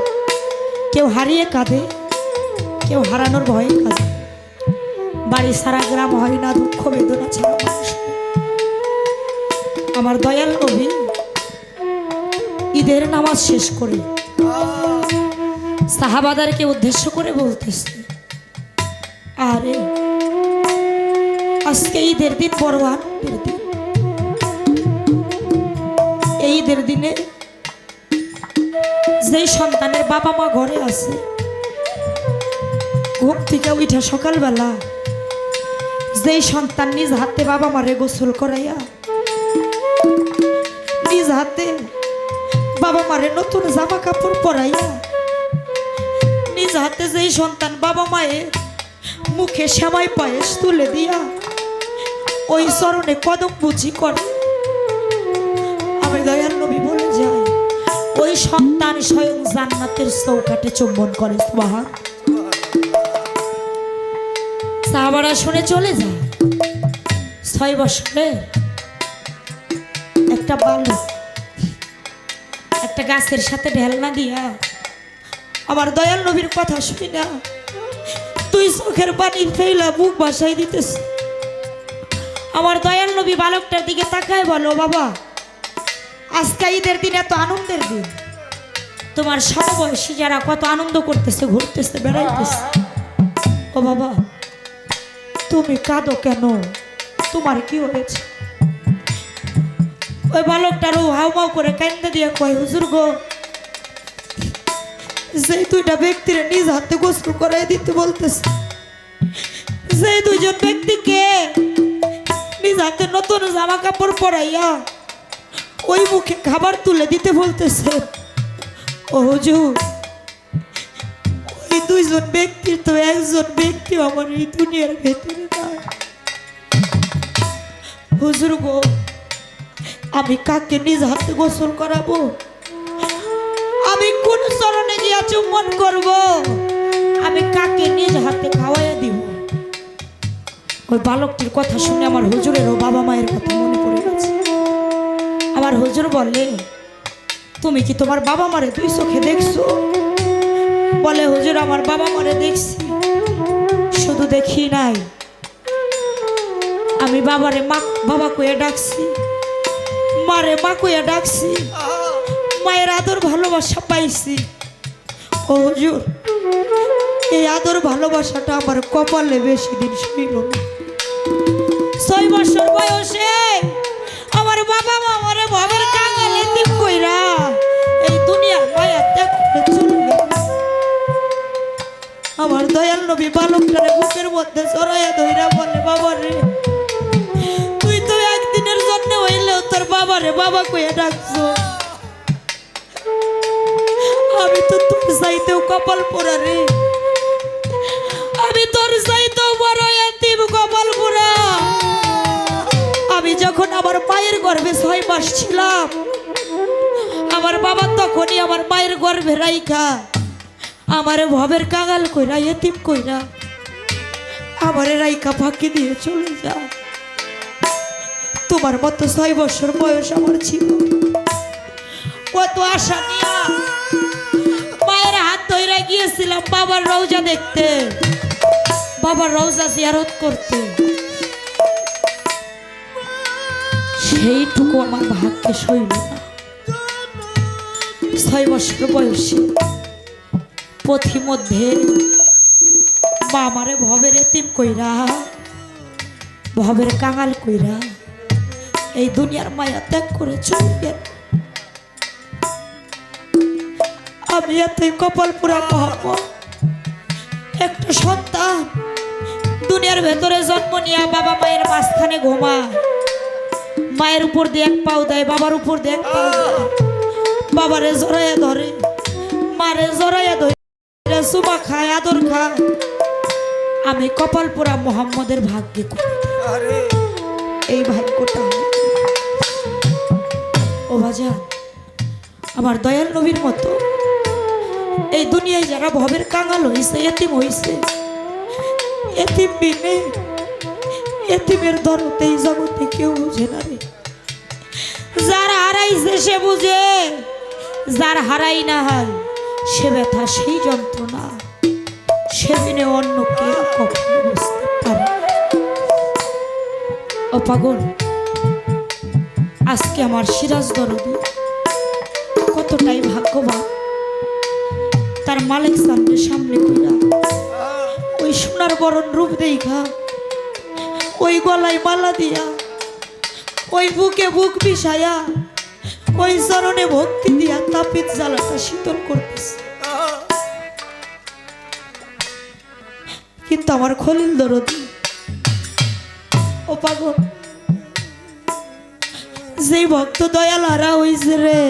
কেউ হারিয়ে কাঁদে, কেউ হারানোর ভয়ে কাঁদে। বাড়ি সারা গ্রাম হয় না দুঃখ বেদনা ছাড়া মানুষ। আমার দয়াল নবী ঈদের নামাজ শেষ করে সাহাবাদারকে উদ্দেশ্য করে বলতেছে, আরে আজকে ঈদের দিন বড় আনন্দের দিন। এই ঈদের দিনে যেই সন্তানের বাবা মা ঘরে আছে, ঘুম থেকে উঠা সকালবেলা যেই সন্তান নিজ হাতে বাবা মারে গোসল করাইয়া, নিজ হাতে বাবা মারে নতুন জামা কাপড় পরাইয়া, নিজ হাতে যেই সন্তান বাবা মায়ের মুখে সেমাই পায়েস তুলে দিয়া ওই চরণে কদম বুঝি করে, আমি দয়াল নবী বলে যাই, ওই সন্তান স্বয়ং জান্নাতের চৌকাঠে চুম্বন করে। সুবহান। সাহাবারা শুনে চলে যায়। 6 বছরে একটা বালক একটা গাছের সাথে ঢেলনা দিয়া আমার দয়াল নবীর কথা শুনি না 2 চোখের পানি ফেলা মুখ ভাসাই দিতেছে। আমার দয়াল নবী বালকটার দিকে তাকায় বলো, বাবা আজকে ঈদের দিন, এত আনন্দের দিন, তোমার সমবয়সী যারা কত আনন্দ করতেছে, ঘুরতেছে, বেড়াইতেছে, ও বাবা তুমি কাঁদো কেন? তোমার কি হয়েছে? ওই বালকটারও হাউমাউ করে কান্দে দিয়ে কয়, হুজুর গো, যে 2টা ব্যক্তির নিজ হাতে গোসল করাই দিতে বলতেছে, যে 2জন ব্যক্তিকে নিজ হাতে নতুন জামা কাপড় পরাইয়া ওই মুখে খাবার তুলে দিতে বলতেছে, ও হুজুর ওই 2জন ব্যক্তির তো একজন ব্যক্তি আমার এই দুনিয়ার ভেতরে নাই। হুজুর গো, আমি কাকে নিজ হাতে গোসল করাবো? আমি কোন চরণে গিয়া চুম্বন করব? আমি কাকে নিজ হাতে খাওয়াইয়া দিব? ওই বালকটির কথা শুনে আমার হুজুরেরও বাবা মায়ের কথা মনে পড়ে গেছে। আমার হুজুর বলে, তুমি কি তোমার বাবা মারে 2 চোখে দেখছো? বলে, হুজুর আমার বাবা মারে দেখছি, শুধু দেখি নাই, আমি বাবারে মা বাবা কইয়া ডাকছি, মারে মা কইয়া ডাকছি, মায়ের আদর ভালোবাসা পাইছি। ও হুজুর, এই আদর ভালোবাসাটা আমার কপালে বেশি দিন শুইল না। 6 বছর বয়সে আমার বাবা মা আমারে ভবের কাঙালে দিন কইরা এই দুনিয়ার মায়া ত্যাগ করে চলে গেল। আমার দয়াল নবী বালকটারে বুকের মধ্যে জড়াইয়া ধইরা বলে, বাবা রে, তুই তো একদিনের জন্য হইলেও তোর বাবারে বাবা কইয়া ডাকছো। আমি তো তোর চাইতেও কপাল পোড়া রে, আমি তোর চাইতেও বড় এতিম কপাল পুরা। আমি যখন আমার মায়ের গর্ভে 6 মাস ছিলাম, আমার বাবা তখনই আমার মায়ের গর্ভে রাইখা আমারে ভবের কাঙাল কইরা এতিম কইরা আমারে রাইকা ফাঁকি দিয়ে চলে যা। তোমার মতো 6 বছর বয়স আমার ছিল। কত আশা নিয়া মায়ের হাত ধইরা গিয়েছিলাম বাবার রওজা দেখতে, বাবার রওজা জিয়ারত করতে। সেইটুকু আমার ভাগ্যে সইল না। 6 বছর বয়সে পথিমধ্যে মা আমারে ভবের এতিম কইরা ভবের কাঙাল কইরা এই দুনিয়ার মায়া ত্যাগ করে চলে গেল। আমি এতই কপাল পোড়া মোহাম্মদ, একটা সন্তান দুনিয়ার ভেতরে জন্ম নিয়ে বাবা মায়ের মাঝখানে ঘুমায়, মায়ের উপর দিয়ে এক পাও দেয়, বাবার উপর দিয়ে এক পাও দেয়, বাবারে জড়াইয়া ধরে, মারে জড়াইয়া ধরে সুমা খায়, আদর খায়। আমি কপাল পোড়া মোহাম্মদের ভাগ্যে করি এই ভাগ্যটা। ও বাজান, আমার দয়াল নবীর মতো এই দুনিয়ায় যারা ভবের কাঙাল হইছে, এতিম হইছে, এতিম বিনে এতিমের দরদ এই জগতে কেউ বুঝে না রে। যার হারাইছে সে বুঝে, যার হারাই না হয় সে ব্যথা, সেই যন্ত্রণা সে দিনে অন্য কেউ কখনো বুঝতে পারে না। ও পাগল, আজকে আমার সিরাজ দরদি কতটাই ভাগ্যবান, তার মালিক সামনে সামনে কইরা ওই সোনার বরণ রূপ দেখা, ওই গলায় মালা দিয়া, ওই বুকে বুক বিষায়া, ওই চরণে ভক্তি দিয়া তাপিত জ্বালাটা শীতল করতেছে। কিন্তু আমার খলিল দরদি, ও পাগল, যে ভক্ত দয়াল হারা হইছে রে,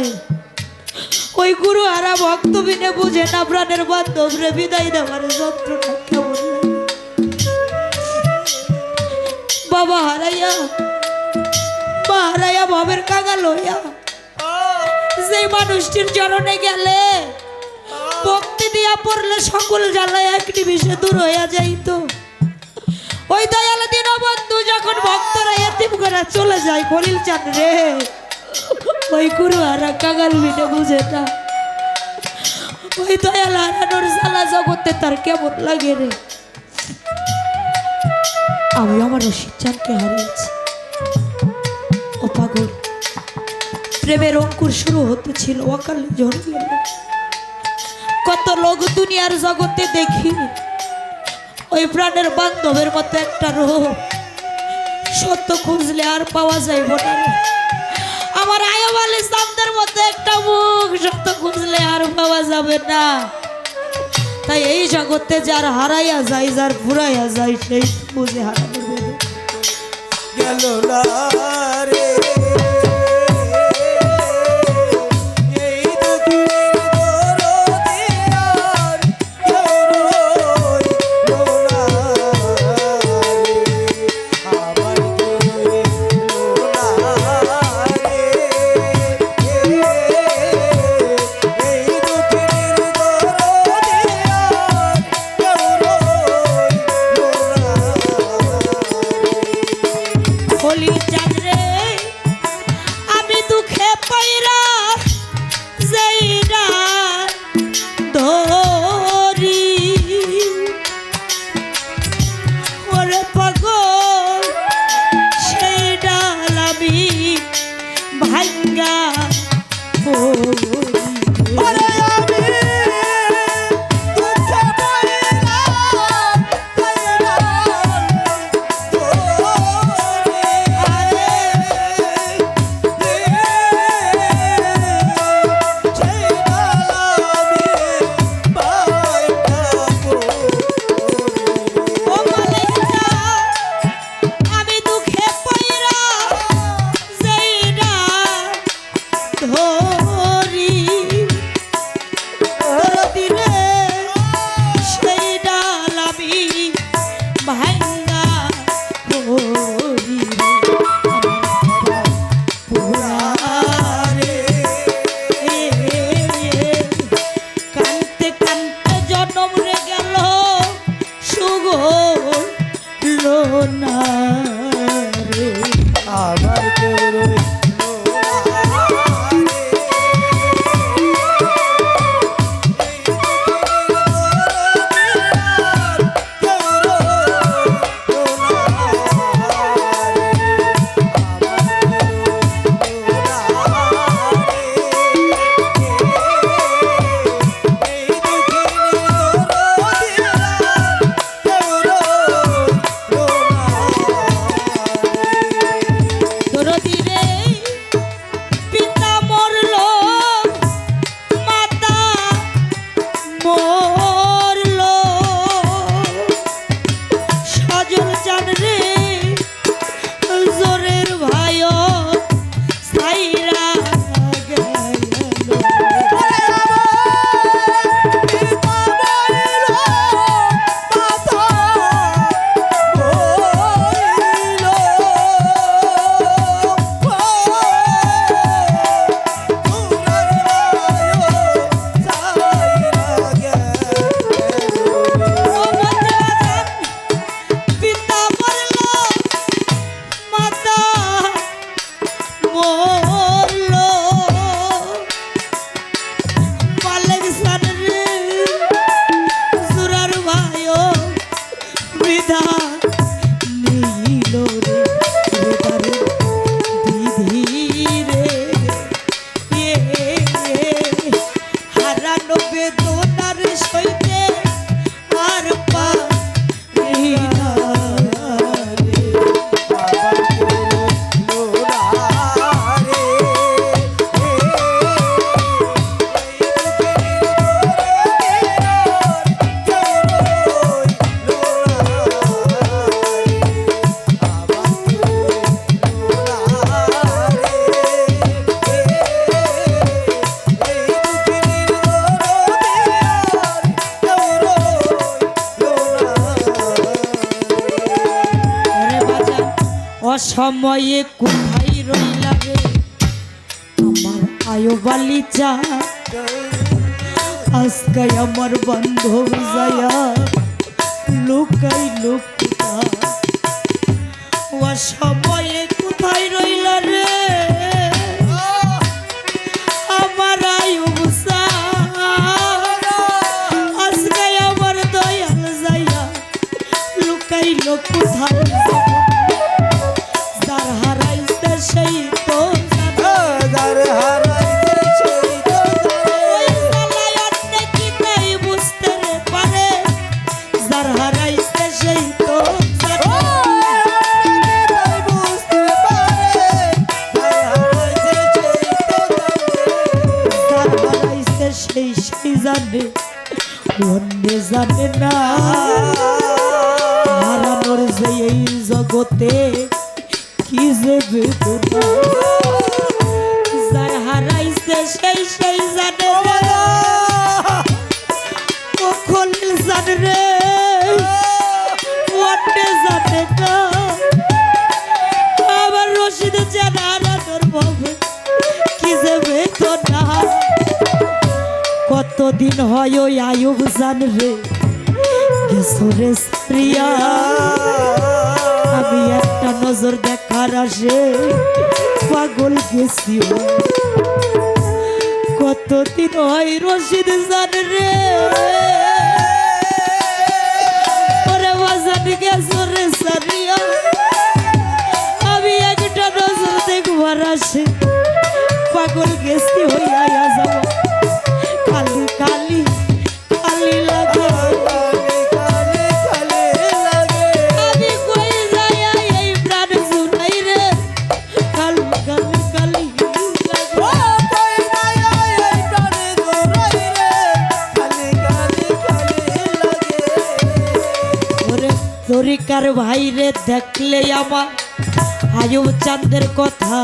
ওই গুরু হারা ভক্ত বিনে বুঝে না প্রাণের বান্ধব রে বিদায় দেওয়ার যন্ত্রণা কেমন লাগে। বাবা হারাইয়া, মা হারাইয়া ভবের কাঙাল হইয়া যে মানুষটির চরণে গেলে ভক্তি দিয়া পড়লে সকল জ্বালায় এক নিমিষে দূর হইয়া যাইত, ওই দয়াল দীনবন্ধু যখন ভক্তরা এতিম করে চলে যায়, খলিল চাঁদ রে, ওই গুরু হারা কাঙাল বিনে বুঝে না ওই দয়াল হারানোর জ্বালা জগতে তার কেমন লাগে রে। আমি আমার রশিদচাঁদকে হারিয়েছি। ও পাগল, প্রেমের অঙ্কুর শুরু হতে ছিল, অকালে ঝরে গেল। কত লোক দুনিয়ার জগতে দেখি, ওই প্রাণের বান্ধবের মতো একটা রূপ সত্য খুঁজলে আর পাওয়া যাইব না রে। আমার আয়ব আলী চাঁদের মতো একটা মুখ সত্য খুঁজলে আর পাওয়া যাবে না। তাই এই জগতে যার হারাইয়া যায়, যার ফুরাইয়া যায়, সেই বুঝে হারানো গেল না রে। খলিল চাঁদ রে, আমি দুঃখে পাইরা যাইরা ধরি, ওরে পাগল সেই ডাল আমি ভাঙ্গা পড়ি। ওরে আমি দুঃখে পড়িয়া অসময়ে কোথায় রইলা রে আমার আয়োবালি চা আজকে আমার বান্ধব যায়া লুকাই লুকা অসময়ে কোথায় রইলা রে আমার আয়ুব চা আজকে আমার দয়াল যায়া লুকাই কোথায় যার হারাইছে সেই তো যার হারাইছে সেই তো ওই জ্বালায় অন্যে কি তাই বুঝতে রে পারে যার হারাইছে সেই তো তাই বুঝতে পারে যার হারাইছে সেই তো যার হারাইছে সেই জানে অন্যে জানে না হারানোর যে এই জগতে কি যে বেদনা যার হারাইছে সেই জানে রে ও খলিল জানে রে অন্যে জানে না আমার রশিদ জানা হারানোর ভাবে কি যে বেদনা কতদিন হয় ওই আয়ুব জান রে গেছরে প্রিয়া আমি একটা নজর দেখার আসে পাগল গেছি কতদিন হয় রশিদ জান রে ওরে বাজান গেছরে সারিয়া আমি একটা নজর দেখবার আসে পাগল গেছি হইয়া যাব কালি কালি কালি লাগে কালে কালে লাগে আমি কই যাই এই প্রাণ জুড়াই রে কালি কালি কালি লাগে কই নাই এই প্রাণে জোড়াই রে কালে কালে কালে লাগে ওরে তরিকার ভাই রে দেখলে আমার আয়ুব চাঁদের কথা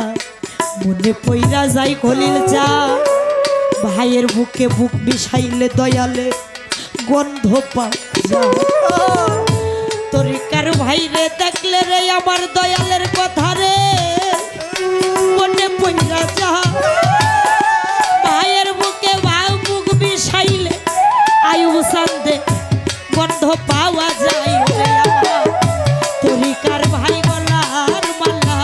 মনে পইরা যাই খলিল চা ভাইয়ের বুকে বুক বিষাইলে দয়ালে গন্ধ পা যা তরিকার ভাই রে দেখলে রে আমার দয়ালের কথা রে মনে পইরা যা ভাইয়ের বুকে বুক বিষাইলে আয়ুব চাঁদে গন্ধ পাওয়া যায় রে আমার তরিকার ভাই গলার মালা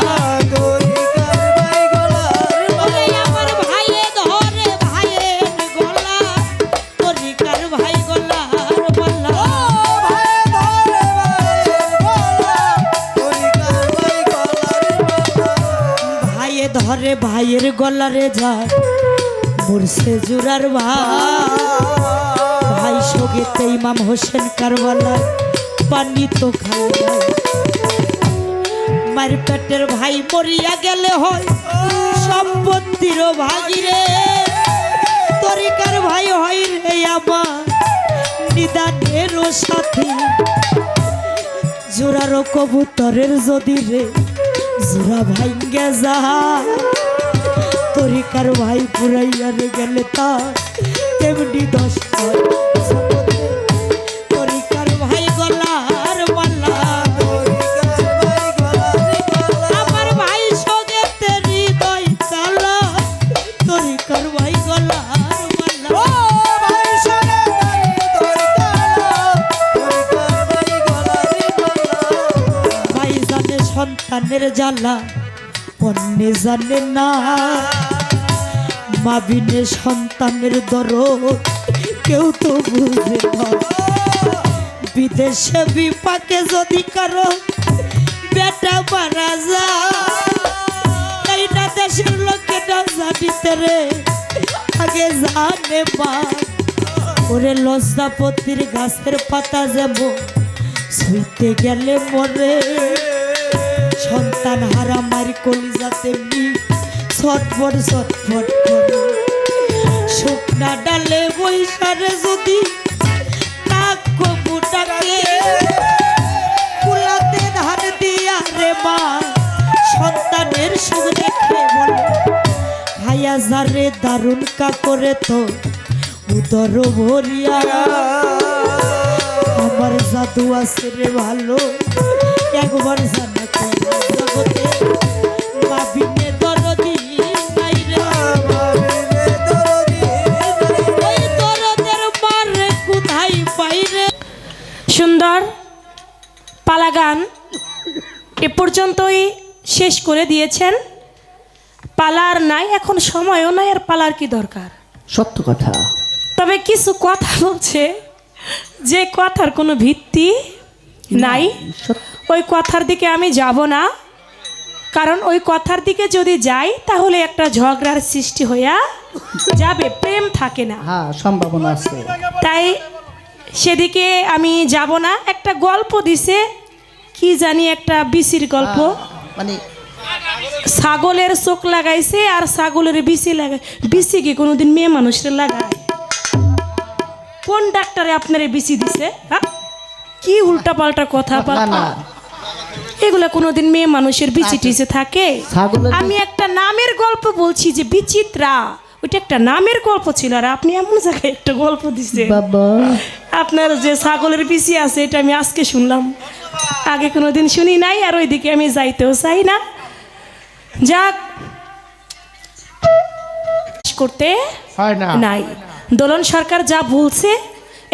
তরিকার ভাই গলার ওরে আমার ভাইয়ে ধরে ভাইয়ের গলা তরিকার ভাই গলার মালা ভাই ধরে ভাইয়ের গলা তরিকার ভাই গলার মালা ভাইয়ে ধরে ভাইয়ের গলারে যায় মুর্শে জুরার ভাই সগেতে ইমাম হোসেন কারবালা পানি তো খায় নাই। মার পেটের ভাই মরিয়া গেলে হয় সম্পত্তির ভাগিরে তরিকার ভাই হয় রে আমার নিদানের সাথী জোড়ারও কবুতরের যদি রে জোড়া ভাঙ্গে যা তরিকার ভাই পুরাইয়া রে গেলে তার তেমনি দশ তরিকার ভাই গলার মালা তরিকার ভাই গলার মালা আমার ভাই সঙ্গে তেরি দই চালা তরিকার ভাই গলার মালা ভাই শোনে তরিকার ভাই গলার মালা ভাই জানে সন্তানের জ্বালা অন্যে জানে না মা বিনে সন্তানের দরদ কেউ তো বুঝে না বিদেশে বিপাকে যদি কারো বেটা মারা যায় এইটা দেশের লোকেরা জানিতে রে আগে জানে মা ওরে লজ্জাপতির গাছের পাতা যেমন ছুঁইতে গেলে মরে সন্তান হারা মারি কলিজা তেমনি ছটফট ছটফট করে শুকনা ডালে বৈশারে যদি নাক কবুটাকে কুলাতে ধান দিয়া রে মা সন্তানের সুখ দেখে বলে ভাইয়া যারে দারুণ কা করে তো উদর ভরিয়া আমার জাদু আছে রে ভালো একবার জানা জগতে মাবিনে দরদি নাই রে মাবিনে দরদি নাই রে। ওই দরদের মারে কোথায় পাই রে সুন্দর পালা গান এ পর্যন্তই শেষ করে দিয়েছেন। পালার নাই, এখন সময়ও নাই, আর পালার কি দরকার। সত্য কথা। তবে কিছু কথা বলছে যে কথার কোনো ভিত্তি নাই, ওই কথার দিকে আমি যাব না। কারণ ওই কথার দিকে যদি যাই তাহলে একটা ঝগড়ার সৃষ্টি হইয়া যাবে, প্রেম থাকে না। হ্যাঁ, সম্ভাবনা আছে। তাই সেদিকে আমি যাব না। একটা গল্প দিছে, কি জানি একটা বিচির গল্প, মানে ছাগলের চোখ লাগাইছে আর ছাগলের বিচি লাগাই। বিচি কি কোনোদিন মেয়ে মানুষের লাগায়? কোন ডাক্তারে আপনার বিচি দিছে? হ্যাঁ, কি উল্টা পাল্টা কথা না না, এগুলা কোনোদিন মেয়ে মানুষের বিচি টিচে থাকে? ছাগলের আমি একটা নামের গল্প বলছি যে বিচিত্রা, ওইটা একটা নামের গল্প ছিল, আর আপনি এমন জায়গায় একটা গল্প দিছে। বাবা আপনার যে ছাগলের বিচি আছে এটা আমি আজকে শুনলাম, আগে কোনোদিন শুনি নাই, আর ওইদিকে আমি যাইতেও চাই না। যাক, করতে হয় না। নাই। দোলন সরকার যা বলছে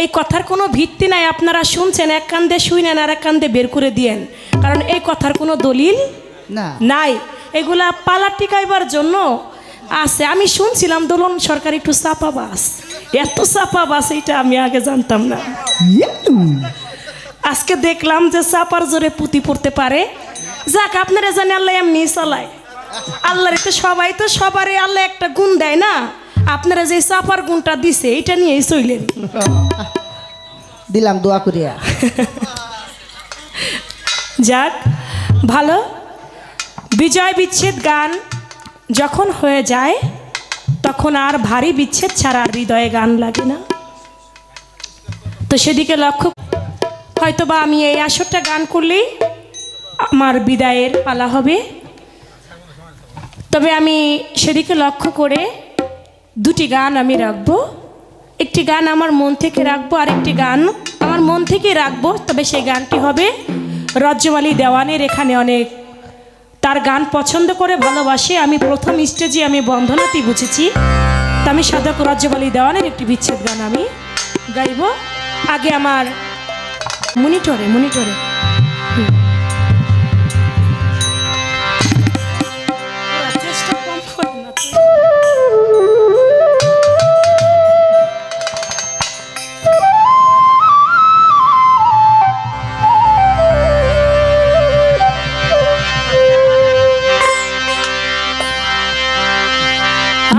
এই কথার কোনো ভিত্তি নাই। আপনারা শুনছেন, এক কান্দে শুনেন আর এক কান্দে বের করে দিয়েন, কারণ এই কথার কোনো দলিল না, নাই। এগুলা পালা টিকাইবার জন্য আছে। আমি শুনছিলাম দোলন সরকার একটু চাপাবাস, এত চাপাবাস এটা আমি আগে জানতাম না। আজকে দেখলাম যে চাপার জোরে পুঁতি পড়তে পারে। যাক, আপনারা জানে আল্লাহ এমনি চালায়। আল্লাহর তো সবাই তো সবারই আল্লাহ একটা গুণ দেয় না। আপনারা যে চাপার গুণটা দিছে এটা নিয়েই চইলেন। দিলাম দোয়া করিয়া। যাক, ভালো। বিজয় বিচ্ছেদ গান যখন হয়ে যায় তখন আর ভারী বিচ্ছেদ ছাড়া আর হৃদয়ে গান লাগে না। তো সেদিকে লক্ষ্য, হয়তোবা আমি এই আসরটা গান করলেই আমার বিদায়ের পালা হবে। তবে আমি সেদিকে লক্ষ্য করে দুটি গান আমি রাখবো। একটি গান আমার মন থেকে রাখবো, আর একটি গান আমার মন থেকেই রাখবো। তবে সেই গানটি হবে রজ্জমালী দেওয়ানের। এখানে অনেক তার গান পছন্দ করে ভালোবাসে। আমি প্রথম স্টেজে আমি বন্ধনাতি বুঝেছি, তা আমি সাধক রজ্জমালী দেওয়ানের একটি বিচ্ছেদ গান আমি গাইব। আগে আমার মনিটরে চেষ্টা কম করেন না তো।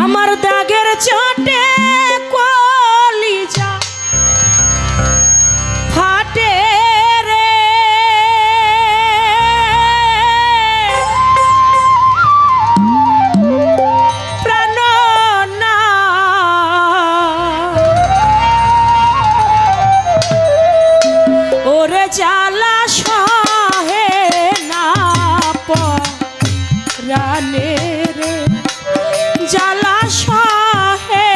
আমার দাগের চোটে কলিজা ফাটে রে, প্রাণনা ওরে জ্বালা সহে না পরানে রে, জ্বালা সহে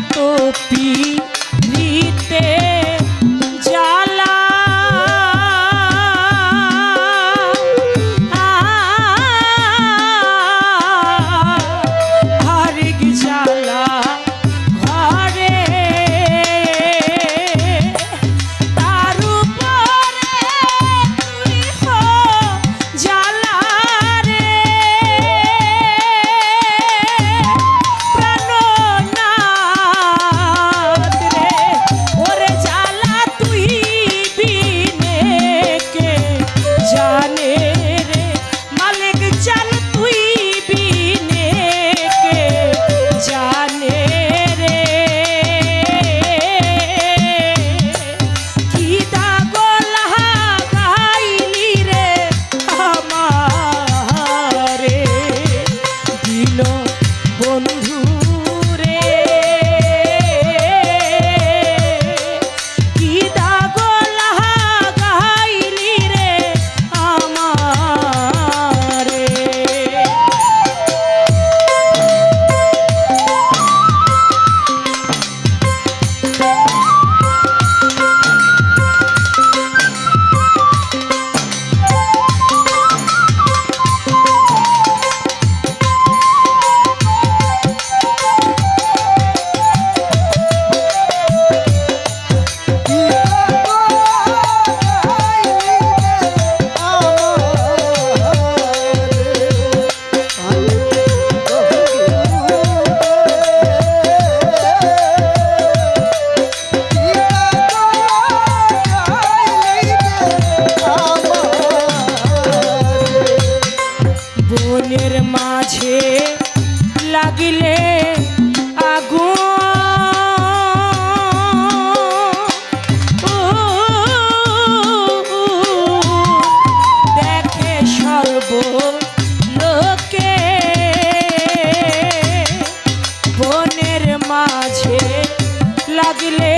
তো পিরিতে জ্বালা হারিক জ্বালা ঘরে তার উপরে তুই হো জ্বালা রে প্রাণনাথ রে ওরে জ্বালা তুই বিনে কে জানে রে মালিক জান তুই বিনে কে জানে রে কি দাগলা গাইলি রে আমারে দিন বন্ধু রে কি দাগলা গাইলি রে আমারে বনের মাঝে লাগিলে আগুন দেখে সর্ব লোকে বনের মাঝে লাগিলে